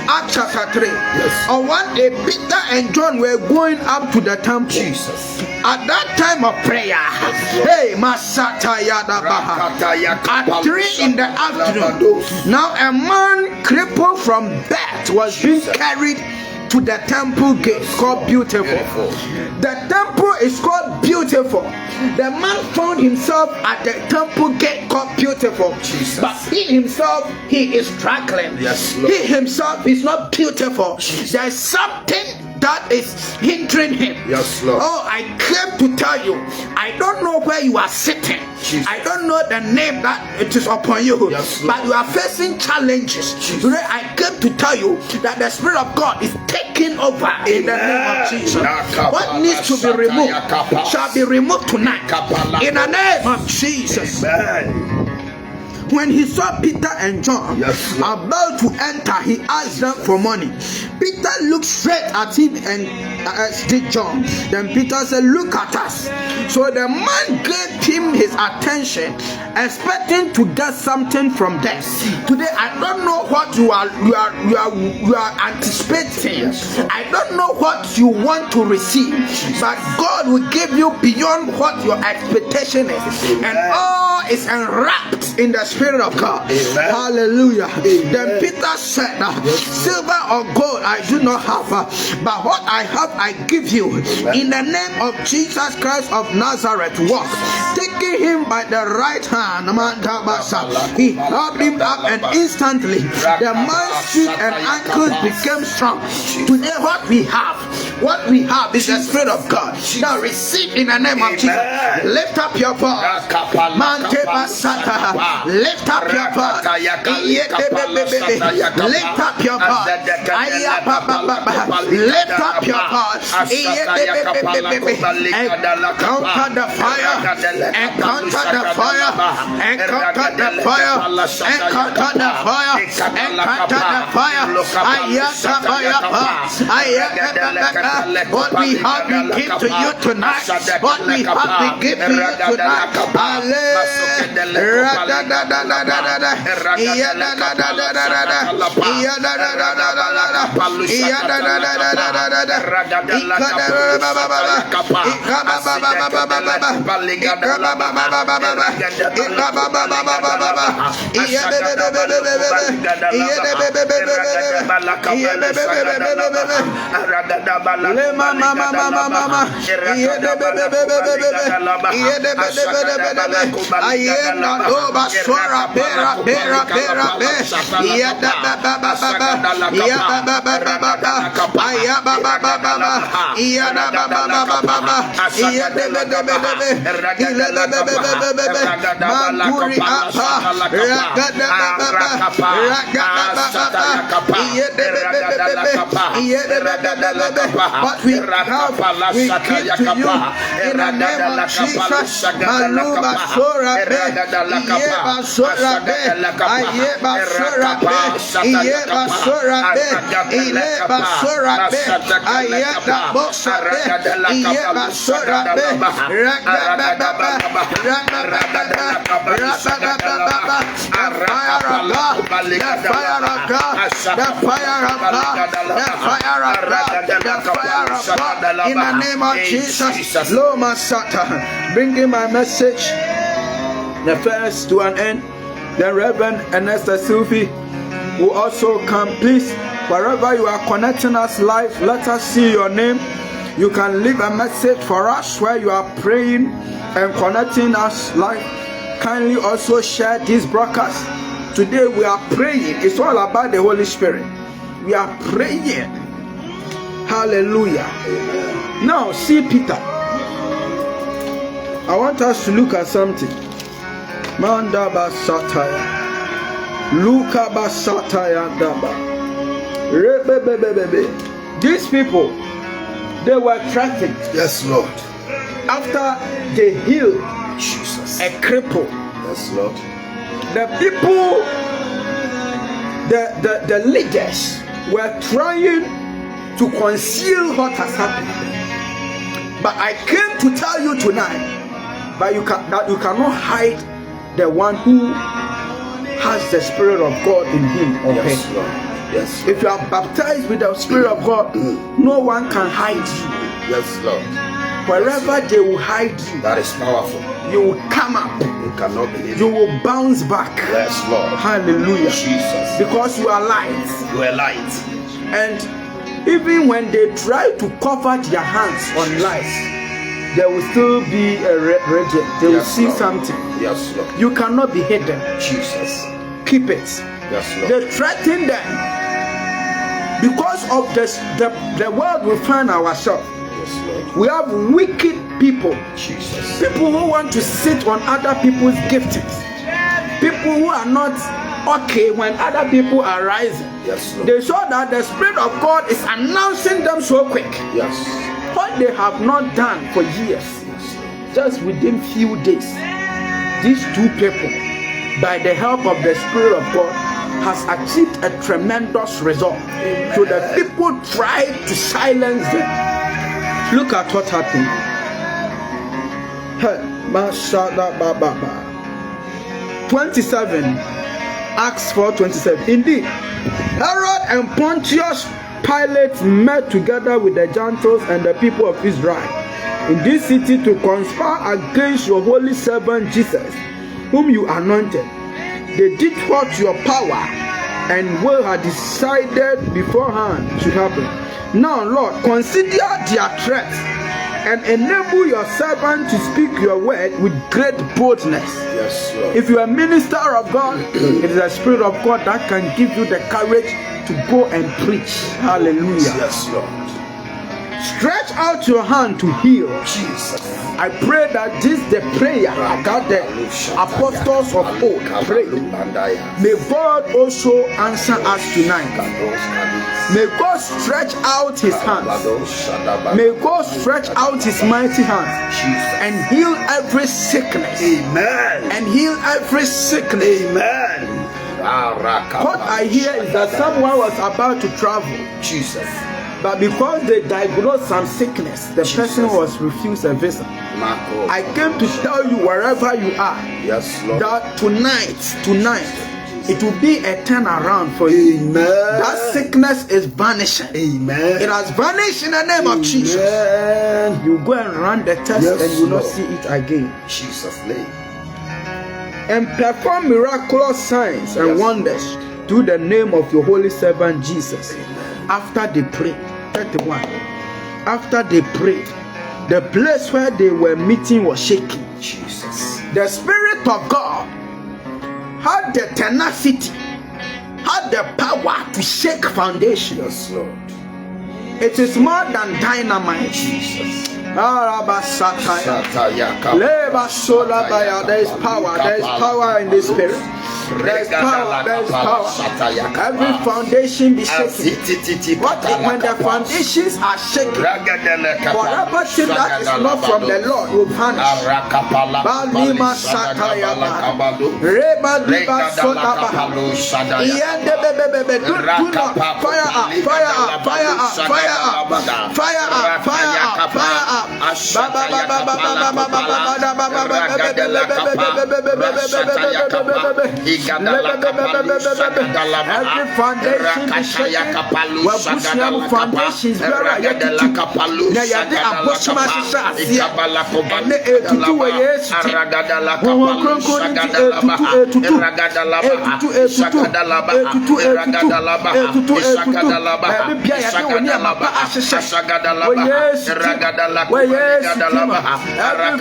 Acts chapter 3. Yes. On one day, Peter and John were going up to the temple. Jesus. At that time of prayer, hey, Masata Yadabaha, at 3 in the afternoon, now a man crippled from birth was being carried to the temple gate called Beautiful. The temple is called Beautiful. The man found himself at the temple gate called Beautiful. Jesus. But he himself, he is struggling. Yes, Lord. He himself is not beautiful. There is something that is hindering him. Yes, Lord. Oh, I came to tell you, I don't know where you are sitting. Jesus. I don't know the name that it is upon you. Yes, Lord. But you are facing challenges. Today I came to tell you that the Spirit of God is taking over in the name of Jesus. What needs to be removed shall be removed tonight in the name of Jesus. Amen. When he saw Peter and John Yes, about to enter, he asked them for money. Peter looked straight at him and did John. Then Peter said, look at us. So the man gave him his attention, expecting to get something from them. Today I don't know what you are anticipating. I don't know what you want to receive, but God will give you beyond what your expectation is, and all is enwrapped in the Spirit of God. Amen. Hallelujah. Amen. Then Peter said, silver or gold I do not have, but what I have I give you. In the name of Jesus Christ of Nazareth, walk. Taking him by the right hand, he held him up, and instantly the man's feet and ankles became strong. Today what we have is the Spirit of God. Now receive in the name of Jesus. Lift up your voice. Lift up your voice. Lift up your voice. Lift up your voice. Encounter the fire. Encounter the fire. Encounter the fire. Encounter the fire. Encounter the fire. What we have we give to you tonight. What we have we give to you tonight. But we give to you in the name of Jesus. Maluba Sorabe, Yeba Sorabe, Ayeba Sorabe, Yeba Sorabe, Ileba Sorabe, Ayeba Bosabe, Yeba Sorabe, Ragadababa, Ragadababa, the fire of God, the fire of God, the fire of God, the fire of God, in the name of Jesus. Loma Sata, bringing my message, the first to an end. The Reverend Ernest Essilfie will also come. Please, wherever you are connecting us live, let us see your name. You can leave a message for us where you are praying and connecting us live. Kindly also share this broadcast. Today we are praying. It's all about the Holy Spirit. We are praying. Hallelujah. Now see Peter. I want us to look at something. Manda basataya. Luka basataya daba. Rebebebebebe. These people, they were trafficked. Yes, Lord. After they healed Jesus. a cripple. Yes, Lord. The people, the leaders were trying to conceal what has happened. But I came to tell you tonight that you cannot hide the one who has the Spirit of God in him. Okay? Yes, Lord. Yes, Lord. If you are baptized with the Spirit of God, no one can hide you. Yes, Lord. Wherever they will hide you, that is powerful. You will come up. You cannot believe. You will bounce back. Yes, Lord. Hallelujah. Jesus. Because you are light. You are light. And even when they try to cover their hands on light, there will still be a radiant. They will see Lord. something. Yes, Lord. You cannot be hidden. Jesus. Keep it. Yes, Lord. They threaten them because of the world we find ourselves. Yes, Lord. We have wicked people. Jesus. People who want to sit on other people's giftings. People who are not okay when other people are rising. Yes, Lord. They saw that the Spirit of God is announcing them so quick. Yes. What they have not done for years, just within few days, these two people, by the help of the Spirit of God, has achieved a tremendous result. Amen. So the people tried to silence them. Look at what happened. 27, Acts 4:27. Indeed, Herod and Pontius Pilate met together with the Gentiles and the people of Israel in this city to conspire against your holy servant Jesus, whom you anointed. They did what your power and will have decided beforehand should happen. Now, Lord, consider their threats and enable your servant to speak your word with great boldness. Yes, Lord. If you are a minister of God, it is the Spirit of God that can give you the courage to go and preach. Hallelujah. Yes, Lord. Stretch out your hand to heal. Jesus. I pray that this the prayer that the apostles of old prayed. May God also answer us tonight. May God stretch out his hands. May God stretch out his mighty hands and heal every sickness. Amen. And heal every sickness. Amen. What I hear is that someone was about to travel. Jesus. But because they diagnosed some sickness, the person was refused a visa. I came to tell you wherever you are, yes, Lord, that tonight, it will be a turnaround for you. Amen. That sickness is vanishing. Amen. It has vanished in the name of Jesus. You go and run the test, yes, and you will not Lord. see it again. Jesus' name. And perform miraculous signs and yes, wonders through the name of your holy servant Jesus. After they prayed, 31. After they prayed, the place where they were meeting was shaking. Jesus. The Spirit of God had the tenacity, had the power to shake foundations. Yes, Lord. It is more than dynamite. Jesus. There is power. There is power in this spirit. There is power. There is power. Every foundation be shaken. What when the foundations are shaken? Whatever thing that is not from the Lord will vanish. Balima sataya ba. Reba diba soda ba. Iyande bebe. Do not fire up. Fire up. Fire up. Fire up. Fire up. Fire up. Fire up. Every foundation is shaken. Well, Bushiam foundations where I get to Nayade Aboshima Sasia and to a yes. Every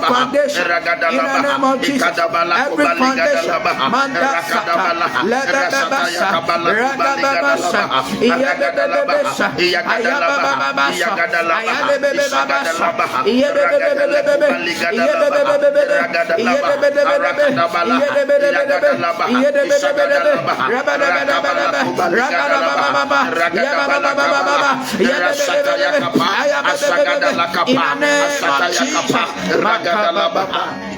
foundation, in the name of Jesus, every foundation,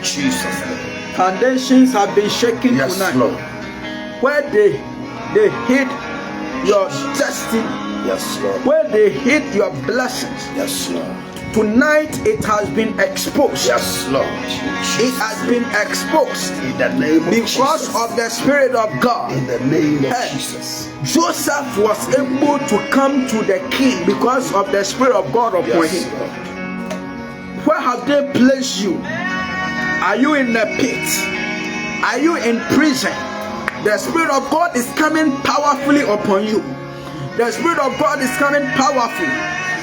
Jesus. Foundations have been shaken tonight. Lord. Where they hid your destiny. Yes, Lord. Where they hid your blessings. Yes, Lord. Tonight it has been exposed. Yes, Lord. It has been exposed in the name of because Jesus. of the Spirit of God. In the name of Jesus. Joseph was able to come to the king because of the Spirit of God upon him. Lord. Where have they placed you? Are you in the pit? Are you in prison? The Spirit of God is coming powerfully upon you. The Spirit of God is coming powerfully.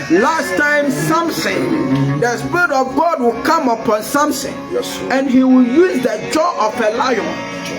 Last time Samson, the Spirit of God will come upon Samson, yes, and he will use the jaw of a lion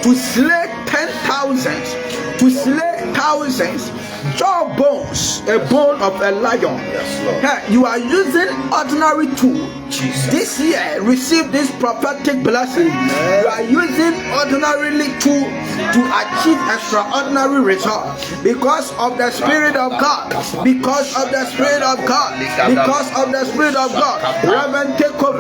to slay 10,000s, to slay thousands, jaw bones, a bone of a lion. Yes, Lord. Hey, you are using ordinary tool. Jesus. This year, receive this prophetic blessing. Amen. You are using ordinarily tool to achieve extraordinary results because of the Spirit of God. Because of the Spirit of God. Because of the Spirit of God. Reverend, take over.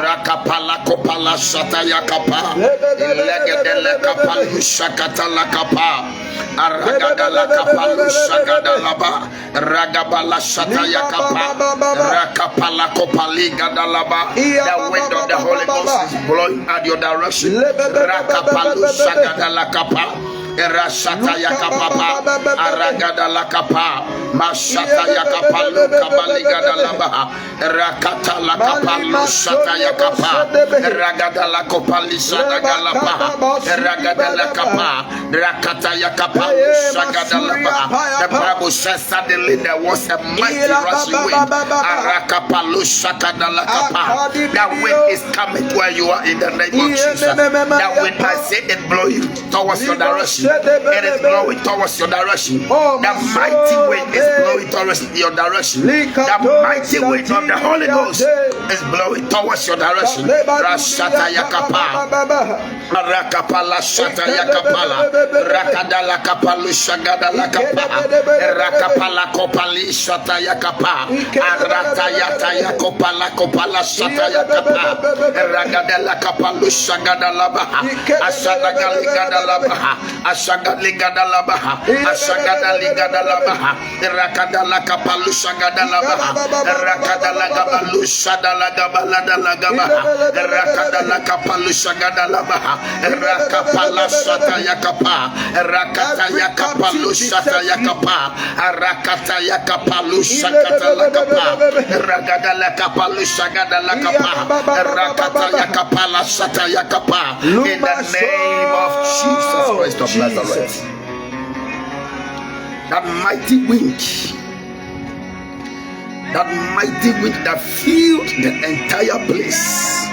Rakapala kopala sataya kapa. Legedele kapalu shakatala kapa. Aragadala kapalu shagadalaba. Ragabala sataya kapa. Rakapala kopali gadalaba. The wind of the Holy Ghost is blowing at your direction. Rakapalu shagadala kapa. Erashata yakapapa, aragada lakapa, mashata yakapalu kabaligada labaha, rakata lakapalu shata yakapa, ragada lakopali shada galapa, ragada lakapa, rakata yakapalu shagada labaha. The Bible says suddenly there was a mighty rushing wind, arakapalu shata lakapa. That wind is coming where you are in the name of Jesus. That wind, I say it blowing towards your direction. It is blowing towards your direction. The mighty wind is blowing towards your direction. The mighty wind of the Holy Ghost is blowing towards your direction. Rashata yakapa, rakapala shata yakapala, rakadala kapalu shagada lakapa, rakapala kopali shata yakapa, arata yata yakopala kopala shata yakapa, ragadala kapalu shagada labaha, ashagada ligada labaha, ashagada ligada labaha, ashagada ligada labaha, rakadala kapalu shagada labaha, rakadala kapalu shagada lagabala lagabaha, rakadala kapalu shagada labaha, rakapala shata yakapa, rakata yakapalu shata yakapa, rakata yakapalu shagada lakapa, ragadala kapalu shagada lakapa, rakata yakapala shata yakapa. In the name of Jesus Christ of Nazareth, that mighty wind that filled the entire place,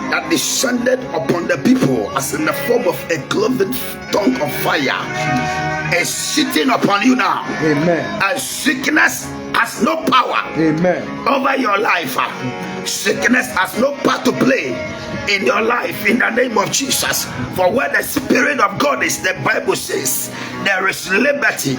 that descended upon the people as in the form of a cloven tongue of fire, is sitting upon you now. Amen. And sickness has no power, amen, over your life. Sickness has no part to play in your life in the name of Jesus. For where the Spirit of God is, the Bible says there is liberty.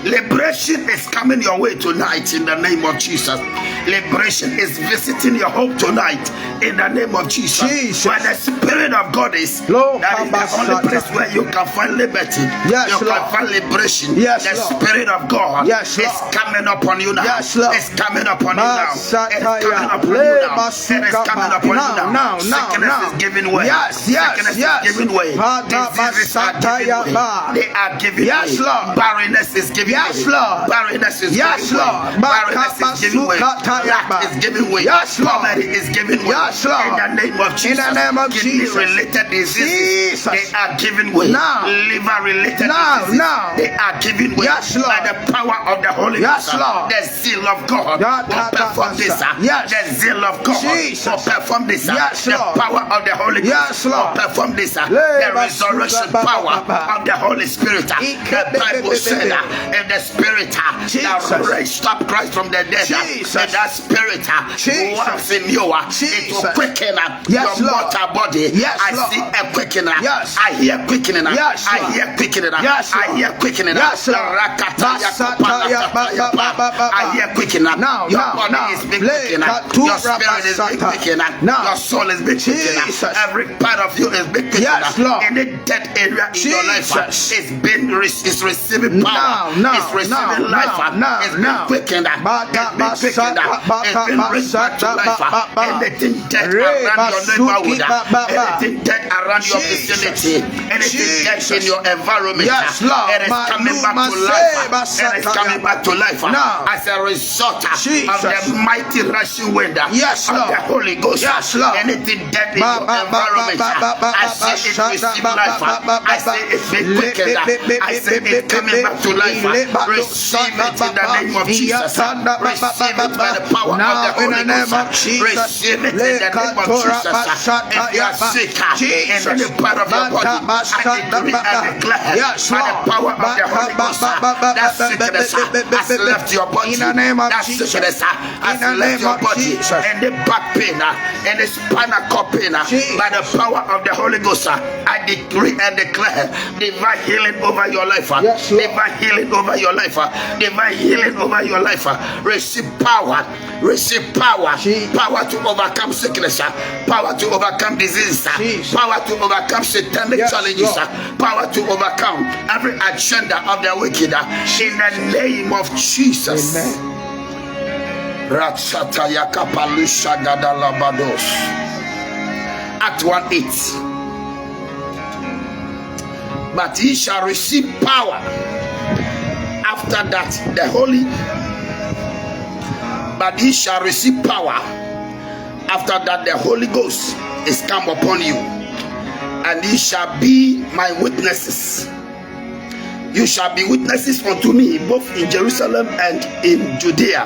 Liberation is coming your way tonight in the name of Jesus. Liberation is visiting your home tonight in the name of Jesus. Where the Spirit of God is, that is the only place where you can find liberty. Yes, you can find liberation. Yes, the Spirit of God is coming upon you now. Yes, it's coming upon you now. It is coming upon you now. It is coming upon you now. Sickness is giving way. Sickness is giving way. Diseases are giving way. They are giving way. Barrenness is giving way. Barrenness is giving way. Barrenness is giving way. Lack is giving way. Poverty is giving way. In the name of Jesus. Kidney-related diseases, they are giving way. Liver-related diseases, they are giving way. By the power of the Holy Ghost, the zeal of God will perform this. The zeal of God will perform this. The power of the Holy Ghost will perform this. The resurrection power of the Holy Spirit. The Bible said if the Spirit that raised up Christ from the dead, if that Spirit works in you, it will quicken your mortal body. I see a quickening. I hear quickening. I hear quickening. I hear quickening. I hear quickening. Your body is being quickened. Your spirit is being quickened. Your soul is being quickened. Every part of you is being quickened. Any dead area in your life is receiving power. It's receiving life. It's being quickened. It's being quickened. It's being raised back to life. Anything dead around your neighborhood, anything dead around your vicinity, anything dead in your environment, it is coming back to life. It is coming back to life as a result of the mighty rushing wind of the Holy Ghost. Anything dead in your environment, I say it receive life. I say it's been quickened. I say it's coming back to life. Receive it in the name of Jesus. Receive it by the power of the Holy Ghost. Receive it in the name of Jesus. If you are sick in any part of your body, I decree and declare by the power of the Holy Ghost, that sickness has left your body. That sickness has left your body. And the back pain and the spinal cord pain, by the power of the Holy Ghost, I decree and declare divine healing over your life. Divine healing over your life. Divine healing over your life. Receive power. Receive power. Power to overcome sickness. Power to overcome disease. Power to overcome satanic challenges. Power to overcome every agenda of the wicked. In the name of Jesus. Amen. Act 1:8. But ye shall receive power. After that, but ye shall receive power. After that, the Holy Ghost is come upon you, and ye shall be my witnesses. You shall be witnesses unto me, both in Jerusalem and in Judea,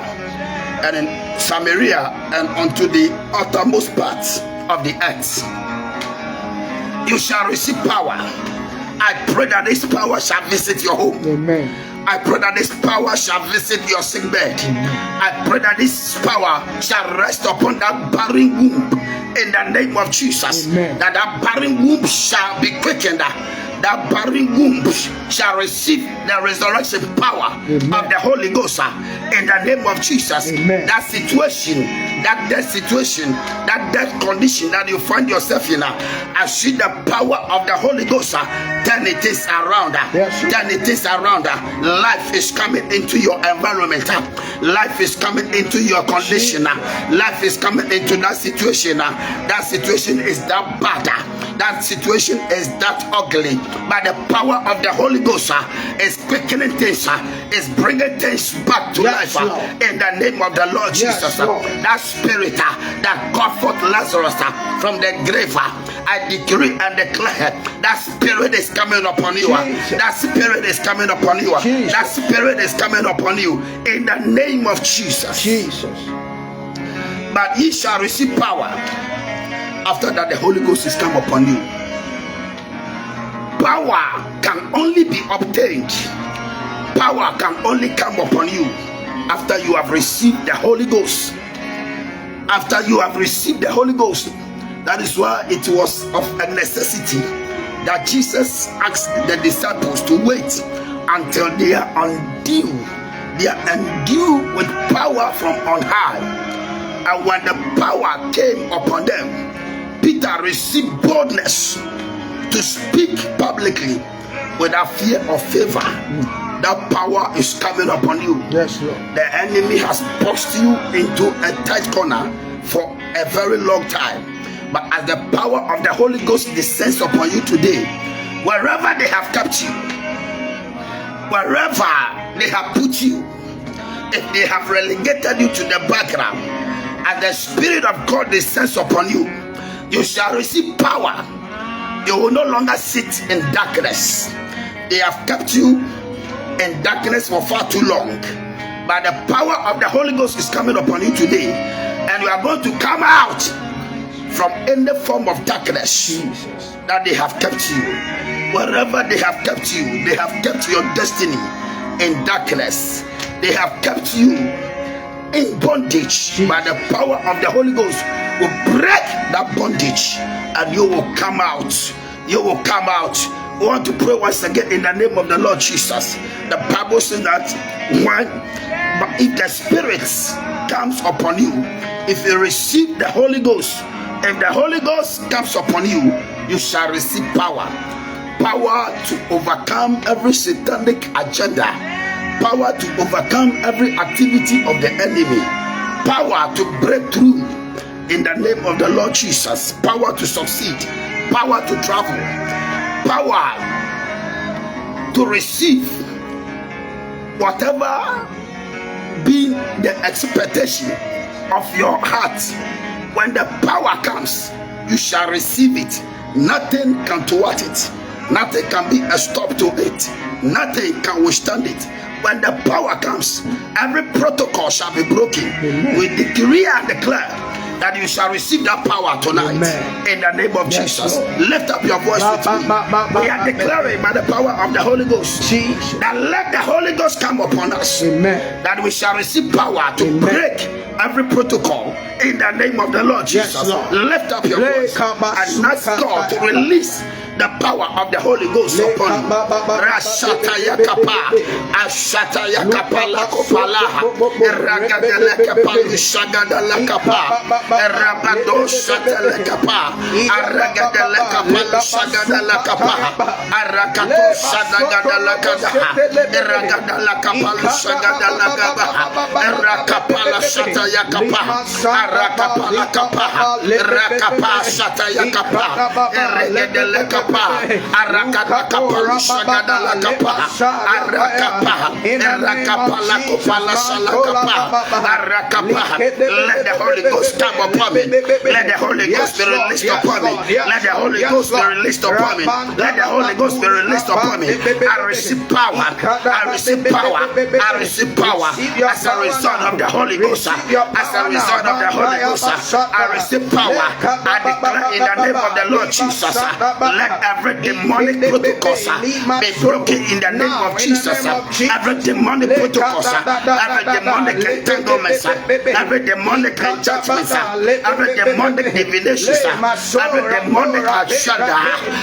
and in Samaria, and unto the uttermost parts of the earth. You shall receive power. I pray that this power shall visit your home. Amen. I pray that this power shall visit your sick bed. I pray that this power shall rest upon that barren womb in the name of Jesus. Amen. That barren womb shall be quickened. That barren womb shall receive the resurrection power of the Holy Ghost in the name of Jesus. Amen. That situation, that death situation, that death condition that you find yourself in, I see the power of the Holy Ghost. Turn it is around. Turn it is around. Life is coming into your environment. Life is coming into your condition. Life is coming into that situation. That situation is that bad. That situation is that ugly. But the power of the Holy Ghost is quickening things, is bringing things back to life in the name of the Lord Jesus. That spirit that called forth Lazarus from the grave, I decree and declare that spirit is coming upon you. That spirit is coming upon you. That spirit is coming upon you in the name of Jesus. But ye shall receive power. After that, the Holy Ghost is come upon you. Power can only be obtained. Power can only come upon you after you have received the Holy Ghost. After you have received the Holy Ghost. That is why it was of a necessity that Jesus asked the disciples to wait until they are endued. They are endued with power from on high. And when the power came upon them, Peter received boldness to speak publicly without fear or favor. That power is coming upon you. Yes, Lord. The enemy has pushed you into a tight corner for a very long time. But as the power of the Holy Ghost descends upon you today, wherever they have kept you, wherever they have put you, if they have relegated you to the background, as the Spirit of God descends upon you, you shall receive power. You will no longer sit in darkness. They have kept you in darkness for far too long. But the power of the Holy Ghost is coming upon you today, and you are going to come out from any form of darkness that they have kept you. Wherever they have kept you, they have kept your destiny in darkness. They have kept you in bondage. By the power of the Holy Ghost will break that bondage, and you will come out. You will come out. We want to pray once again in the name of the Lord Jesus. The Bible says that but if the Spirit comes upon you, if you receive the Holy Ghost, if the Holy Ghost comes upon you, you shall receive power. Power to overcome every satanic agenda. Power to overcome every activity of the enemy. Power to break through in the name of the Lord Jesus. Power to succeed. Power to travel. Power to receive whatever be the expectation of your heart. When the power comes, you shall receive it. Nothing can thwart it. Nothing can be a stop to it. Nothing can withstand it. When the power comes, every protocol shall be broken. We decree and declare that you shall receive that power tonight. In the name of Jesus. Lift up your voice with me. We are declaring by the power of the Holy Ghost that let the Holy Ghost come upon us. That we shall receive power to break every protocol in the name of the Lord Jesus. Lift up your voice and ask God to release the power of the Holy Ghost upon you. Rashata yakapa, ashata yakapa la kopala, eragada la kapa, shagada la kapa, erabado shata la kapa, aragada la kapa, shagada la kapa, arakato shagada la kapa, eragada la kapa, shagada la kapa, erakapa la shata yakapa, arakapa la kapa, erakapa shata yakapa, eragada la kapa. kapa arakata kapa sagada la kapa arakapa arakapa la kapa la sala kapa arakapa. Let the Holy Ghost come upon me. Let the Holy Ghost be released upon me. Let the Holy Ghost be released upon me. Let the Holy Ghost be released upon me. I receive power. I receive power. I receive power as a result of the Holy Ghost. As a result of the Holy Ghost, I receive power. I declare in the name of the Lord Jesus, let every demonic protocol be broken in the name of Jesus. Every demonic protocol, every demonic entanglement, every demonic enchantment, every demonic divination, every demonic agenda,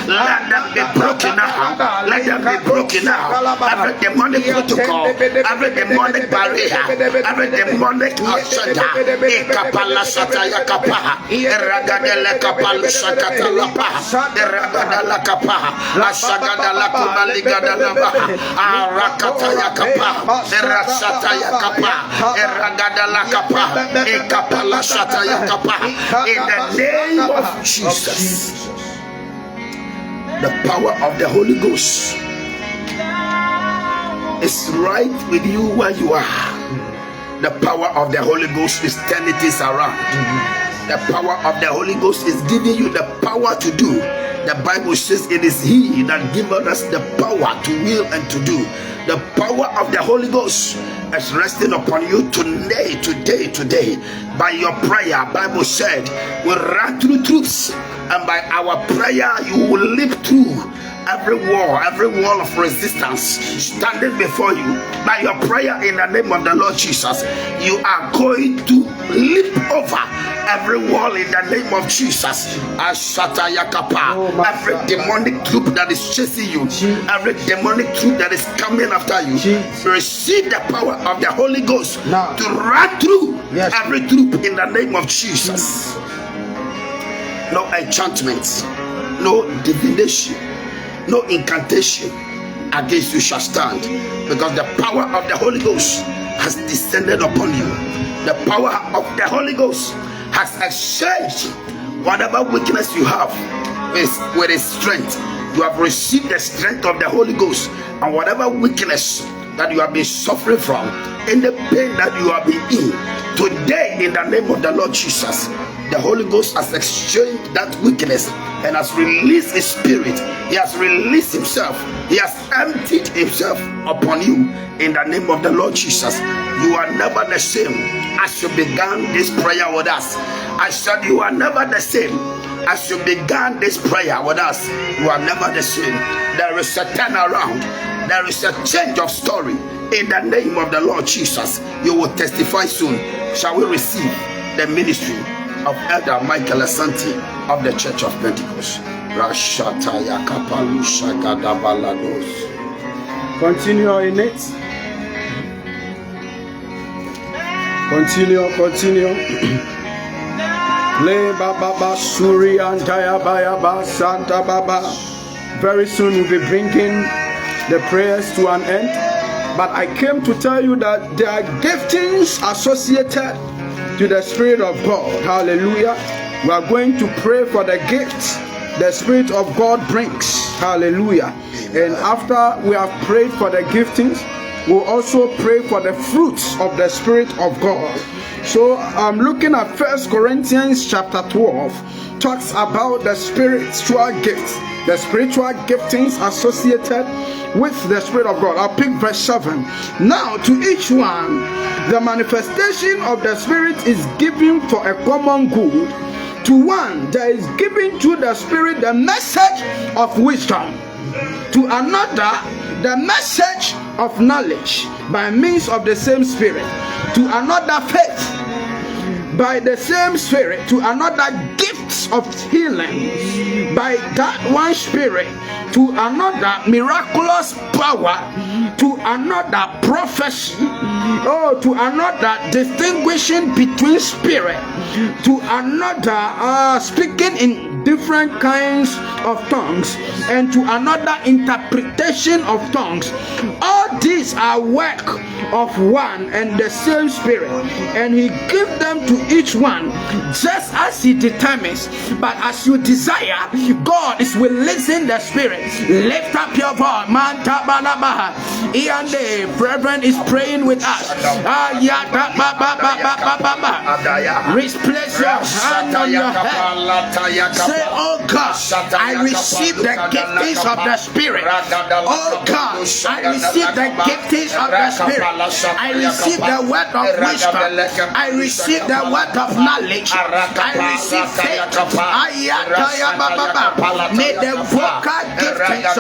let them be broken now. Let them be broken now. Every demonic protocol, every demonic barrier, every demonic agenda, ekapala sataya kapa, eragadele kapala sakata lapa, eragadala kapa, asagadala kumaligadala baha, arakataya kapa, erasataya kapa, eragadala kapa, ekapala sataya kapa. In the name of Jesus, the power of the Holy Ghost is right with you where you are. The power of the Holy Ghost is turning things around. The power of the Holy Ghost is giving you the power to do. The Bible says it is He that giveth us the power to will and to do. The power of the Holy Ghost is resting upon you today. By your prayer, Bible said, we run through troops, and by our prayer, you will leap through every wall of resistance standing before you. By your prayer in the name of the Lord Jesus, you are going to leap over every wall in the name of Jesus. Asata yakapa. Every demonic troop that is chasing you, every demonic troop that is coming after you, receive the power of the Holy Ghost to run through every troop in the name of Jesus. No enchantments, no divination, no incantation against you shall stand, because the power of the Holy Ghost has descended upon you. The power of the Holy Ghost has exchanged whatever weakness you have with His strength. You have received the strength of the Holy Ghost, and whatever weakness that you have been suffering from, in the pain that you have been in, today in the name of the Lord Jesus, the Holy Ghost has exchanged that weakness and has released His Spirit. He has released Himself. He has emptied Himself upon you in the name of the Lord Jesus. You are never the same as you began this prayer with us. I said you are never the same as you began this prayer with us. You are never the same. There is a turnaround. There is a change of story in the name of the Lord Jesus. You will testify soon. Shall we receive the ministry of Elder Michael Asante of the Church of Pentecost? Continue in it. Continue. Le baba suri antaya baba santa baba. Very soon we'll be bringing the prayers to an end. But I came to tell you that there are giftings associated to the Spirit of God. Hallelujah. We are going to pray for the gifts the Spirit of God brings. Hallelujah. And after we have prayed for the giftings, we'll also pray for the fruits of the Spirit of God. So I'm looking at 1 Corinthians chapter 12, talks about the spiritual gifts, the spiritual giftings associated with the Spirit of God. I'll pick verse 7. Now to each one, the manifestation of the Spirit is given for a common good. To one, there is given to the Spirit the message of wisdom. To another, the message of knowledge by means of the same Spirit. To another, faith by the same Spirit. To another, gifts of healing by that one Spirit. To another, miraculous power. To another, prophecy. To another, distinguishing between spirit. To another, speaking in different kinds of tongues, and to another interpretation of tongues. All these are work of one and the same Spirit, and He gives them to each one just as He determines. But as you desire, God is releasing the Spirit. Lift up your voice. Manta balabaha. Iande, Reverend is praying with us. Place your hand on your head. Say, oh God, I receive the giftings of the Spirit. Oh God, I receive the giftings of the Spirit. I receive the word of wisdom. I receive the word of knowledge. I receive faith. May the vocal giftings,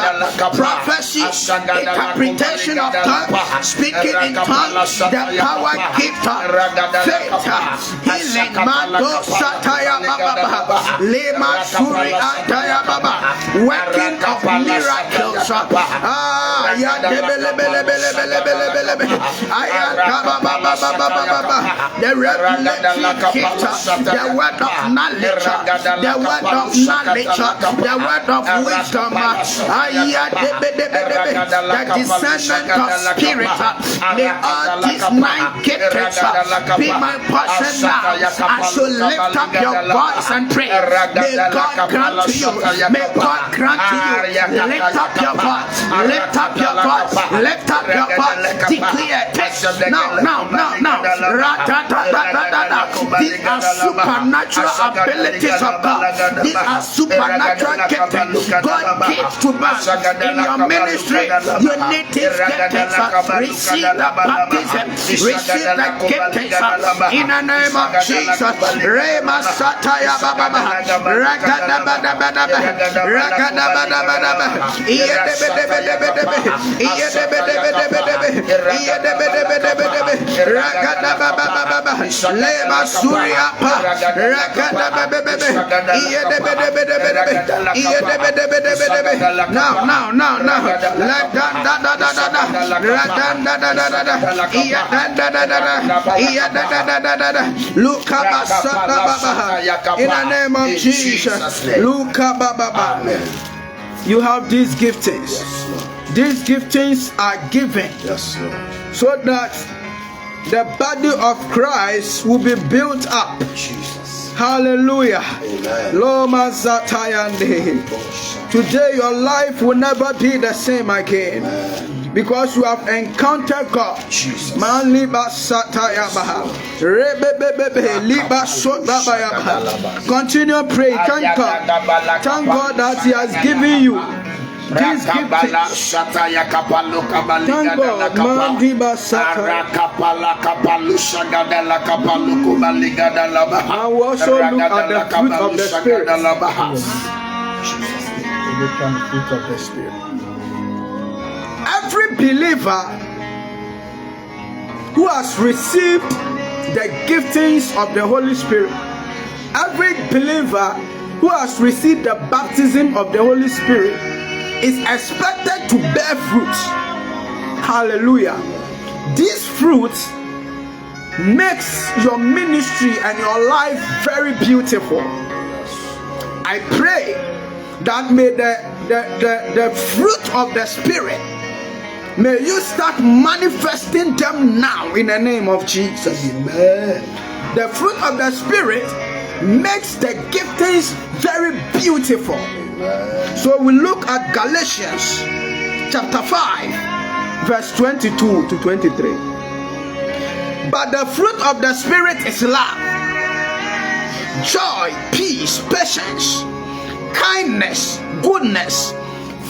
prophecy, interpretation of tongues, speaking in tongues, the power gift, faith, healing, mando sataya baba, lema suri ataya baba, working of miracles. Ya debele bele bele bele bele bele bele. Aya baba baba baba baba. The revelation gift, the word of knowledge, the word of knowledge, the word of wisdom. Aya debe debe debe. The discernment of spirit. May all these 9 giftings be my portion now. As you lift up your voice and pray, may God grant to you. May God grant to you. Lift up your voice. Lift up your voice. Lift up your voice. Declare text. Now. These are supernatural abilities of God. These are supernatural giftings God gives to us in your ministry. You need these giftings. Receive the baptism. Receive the giftings in the name of Jesus. Rema sataya baba rakada bada bada rakada bada bada iye debe debe debe debe iye debe debe debe debe iye debe debe debe debe rakada baba baba lema surya pa rakada baba bebe iye debe debe debe debe iye debe debe debe debe now la da da da da da radan da da da da iye da da da da iye da da da da look in the name of Jesus. You have these giftings. These giftings are given so that the body of Christ will be built up. Hallelujah. Today your life will never be the same again. Because you have encountered God. Continue praying. Thank God. Thank God that He has given you this gift. Thank God. I will also look at the fruit of the Spirit. Look at the fruit of the Spirit. Every believer who has received the giftings of the Holy Spirit, every believer who has received the baptism of the Holy Spirit is expected to bear fruit. Hallelujah. These fruits makes your ministry and your life very beautiful. I pray that may the fruit of the Spirit, may you start manifesting them now in the name of Jesus. Amen. The fruit of the Spirit makes the giftings very beautiful. Amen. So we look at Galatians chapter 5 verse 22 to 23. But the fruit of the Spirit is love, joy, peace, patience, kindness, goodness,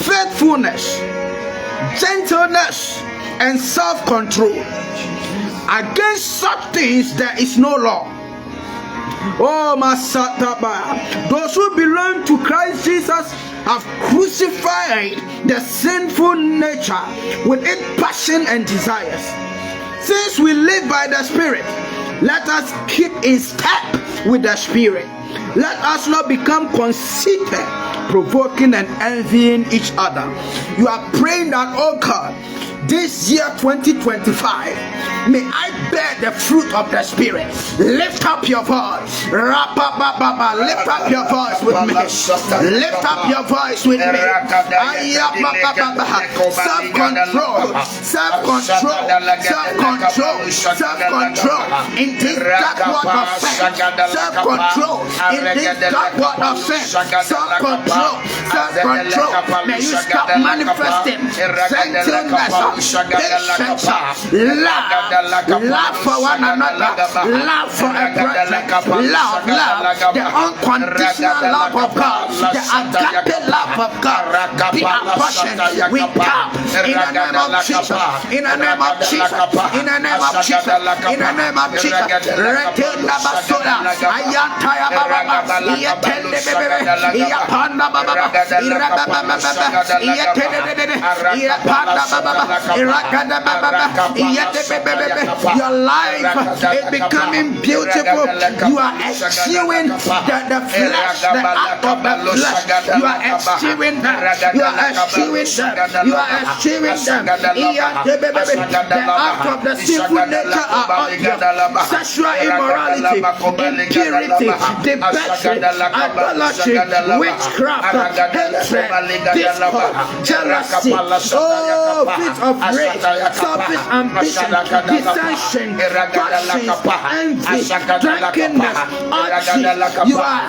faithfulness, gentleness, and self-control. Against such things there is no law. Oh, Masataba, those who belong to Christ Jesus have crucified the sinful nature with its passion and desires. Since we live by the Spirit, let us keep in step with the Spirit. Let us not become conceited, provoking and envying each other. You are praying that, oh God, this year 2025, may I bear the fruit of the Spirit. Lift up your voice. Lift up your voice with me. Lift up your voice with me. Self-control. Self-control. Self-control. Self-control. In this dark world of sin. Self-control. In this dark world of sin. Self-control. Self-control. May you stop manifesting gentleness, patience, love for one another, love for a brethren, love, the unconditional love of God, the agape love of God, be a portion. We come in the name of Jesus, in the name of Jesus, in the name of Jesus, in the name of Jesus. Retenda basura, ayantaya baba, yetende bebe, yapanda baba, irababa baba, yetende, yapanda baba, irakada baba, yetende. Your life is becoming beautiful. You are eschewing the flesh, the act of the flesh. You are eschewing that. You are eschewing them. You are eschewing them. The act of the sinful nature are obvious. Sexual immorality, impurity, debauchery, idolatry, witchcraft, hatred, discord, jealousy, oh, fit of rage, selfish ambition, dissension, passions, envy, drunkenness, orgy. You are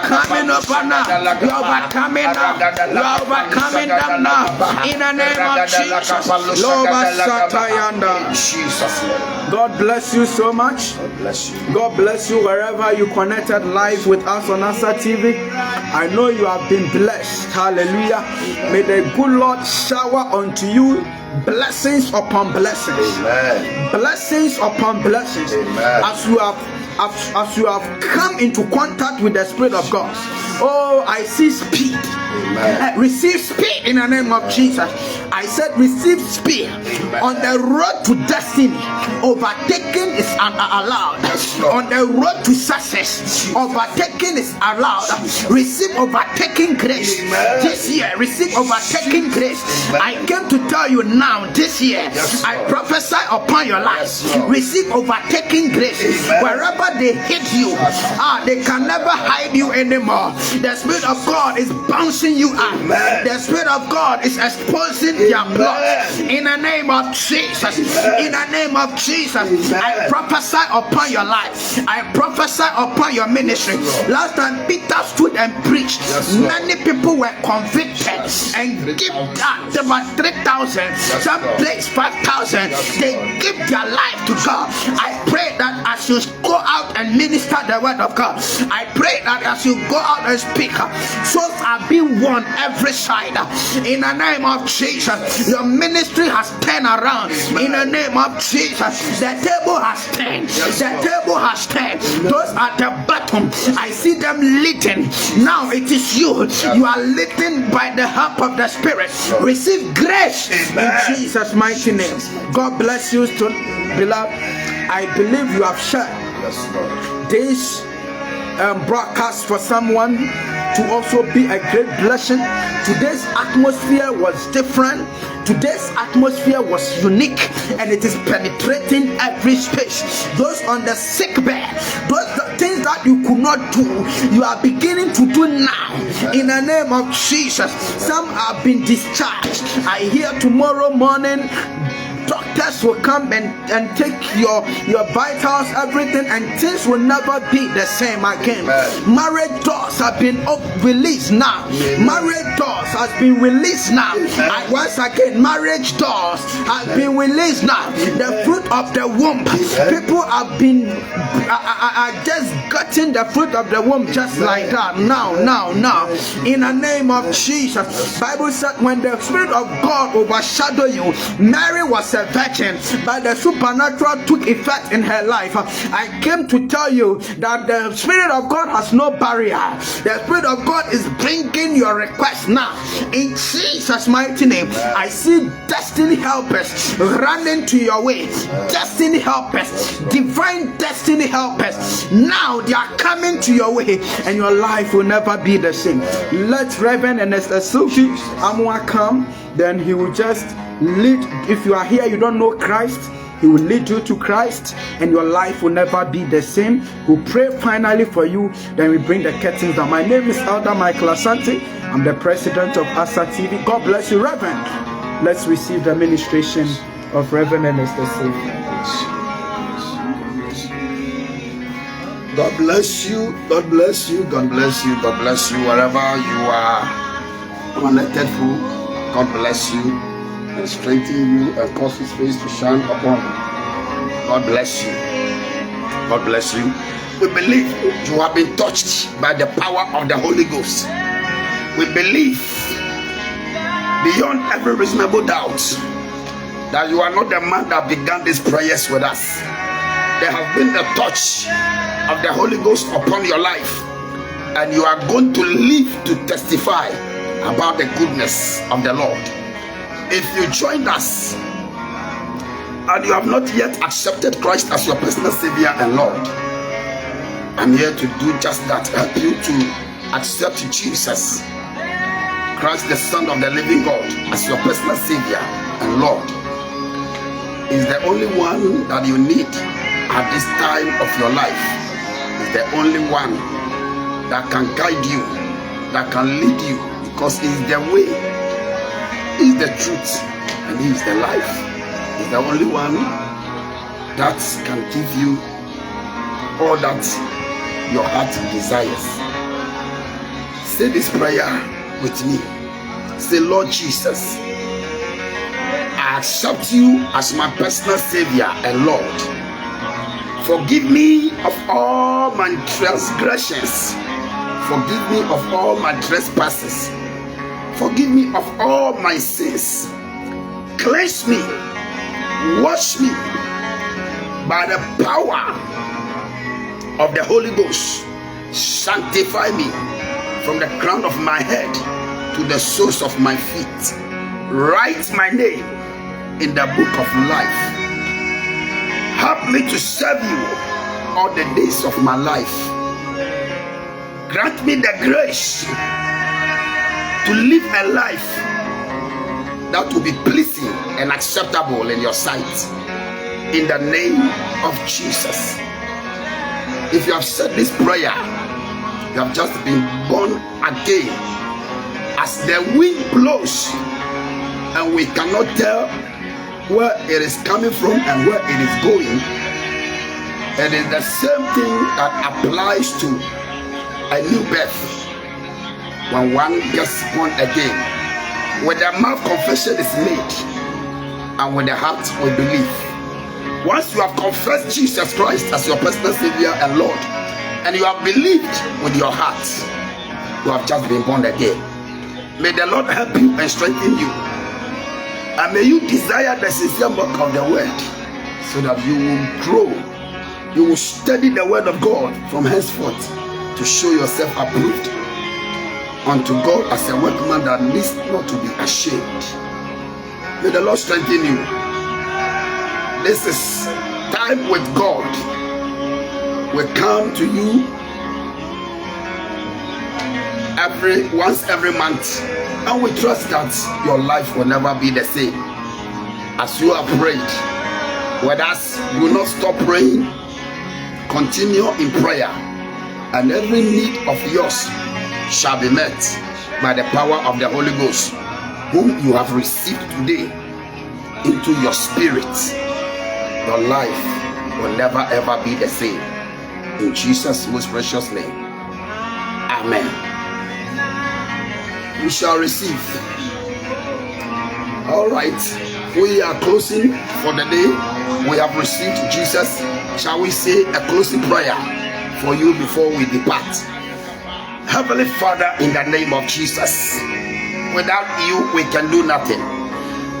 coming up now. You are overcoming now. You are overcoming them now. In the name of Jesus. Lord, God bless you so much. God bless you wherever you connected live with us on ASA TV. I know you have been blessed. Hallelujah. May the good Lord shower unto you blessings upon blessings. Amen. Blessings upon blessings. Amen. As you have come into contact with the Spirit of God. Oh, I see speed. Amen. Receive speed in the name of Jesus. I said receive speed. Amen. On the road to destiny. Overtaking is allowed. On the road to success, overtaking is allowed. Receive overtaking grace. Amen. This year, receive overtaking grace. Amen. I came to tell you now, this year, I prophesy upon your life. Receive overtaking grace. Amen. Wherever they hit you, they can never hide you anymore. The Spirit of God is bouncing you out. Amen. The Spirit of God is exposing their blood. In the name of Jesus. In the name of Jesus. Amen. I prophesy upon your life. I prophesy upon your ministry. Last time Peter stood and preached. Many people were convicted and give that. There were 3,000. Some place 5,000. They give their life to God. I pray that as you go out and minister the word of God, I pray that as you go out and speak, souls are being won every side. In the name of Jesus, your ministry has turned around. In the name of Jesus, the table has turned. The table has turned. Those at the bottom, I see them leading. Now it is you. You are leading by the help of the Spirit. Receive grace in Jesus' mighty name. God bless you, beloved. I believe you have shared this broadcast for someone to also be a great blessing. Today's atmosphere was different. Today's atmosphere was unique, and it is penetrating every space. Those on the sick bed, those things that you could not do, you are beginning to do now. In the name of Jesus. Some have been discharged. I hear tomorrow morning doctors will come and take your vitals, everything, and things will never be the same again. Marriage doors have been released now. Marriage doors has been released now. And once again, marriage doors have been released now. The fruit of the womb, people have been just getting the fruit of the womb just like that. Now. In the name of Jesus. Bible said when the Spirit of God overshadowed you, Mary was a virgin. searching, but the supernatural took effect in her life. I came to tell you that the Spirit of God has no barrier. The Spirit of God is bringing your request now. In Jesus' mighty name, I see destiny helpers running to your way. Destiny helpers, divine destiny helpers. Now they are coming to your way, and your life will never be the same. Let Reverend Ernest Essilfie Amoah come, then he will just lead. If you are here, you don't know Christ, he will lead you to Christ, and your life will never be the same. We'll pray finally for you, then we bring the curtains down. My name is Elder Michael Asante. I'm the president of ASA TV. God bless you, Reverend. Let's receive the ministration of Reverend Ernest Essilfie. God bless you, God bless you, God bless you, God bless you, wherever you are connected to. God bless you and strengthen you and cause His face to shine upon you. God bless you, God bless you. We believe you have been touched by the power of the Holy Ghost. We believe beyond every reasonable doubt that you are not the man that began these prayers with us. There has been a touch of the Holy Ghost upon your life, and you are going to live to testify about the goodness of the Lord. If you joined us and you have not yet accepted Christ as your personal Savior and Lord, I'm here to do just that, help you to accept Jesus Christ, the Son of the living God, as your personal Savior and Lord. Is the only one that you need at this time of your life. Is the only one that can guide you, that can lead you, because He is the way, He is the truth, and He is the life. He is the only one that can give you all that your heart desires. Say this prayer with me. Say, Lord Jesus, I accept you as my personal Savior and Lord. Forgive me of all my transgressions. Forgive me of all my trespasses. Forgive me of all my sins. Cleanse me, wash me by the power of the Holy Ghost. Sanctify me from the crown of my head to the soles of my feet. Write my name in the book of life. Help me to serve you all the days of my life. Grant me the grace to live a life that will be pleasing and acceptable in your sight. In the name of Jesus. If you have said this prayer, you have just been born again. As the wind blows and we cannot tell where it is coming from and where it is going, it is the same thing that applies to a new birth. When one gets born again, with the mouth confession is made, and with the heart we believe. Once you have confessed Jesus Christ as your personal Savior and Lord, and you have believed with your heart, you have just been born again. May the Lord help you and strengthen you, and may you desire the sincere work of the word, so that you will grow. You will study the word of God from henceforth to show yourself approved unto God as a workman that needs not to be ashamed. May the Lord strengthen you. This is time with God. We come to you once every month, and we trust that your life will never be the same. As you have prayed with us, do not stop praying. Continue in prayer, and every need of yours shall be met by the power of the Holy Ghost, whom you have received today into your spirit. Your life will never ever be the same. In Jesus' most precious name, amen. We shall receive. All right, we are closing for the day. We have received Jesus. Shall we say a closing prayer for you before we depart? Heavenly Father, in the name of Jesus, without you we can do nothing.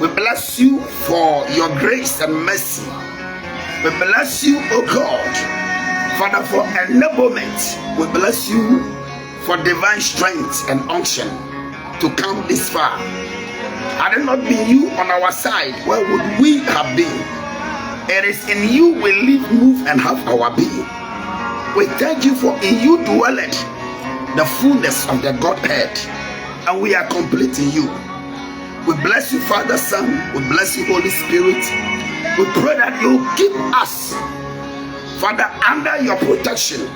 We bless you for your grace and mercy. We bless you, oh God, Father, for enablement. We bless you for divine strength and unction to come this far. Had it not been you on our side, where would we have been? It is in you we live, move, and have our being. We thank you for in you dwelleth the fullness of the Godhead, and we are complete in you. We bless you, Father, Son. We bless you, Holy Spirit. We pray that you keep us, Father, under your protection.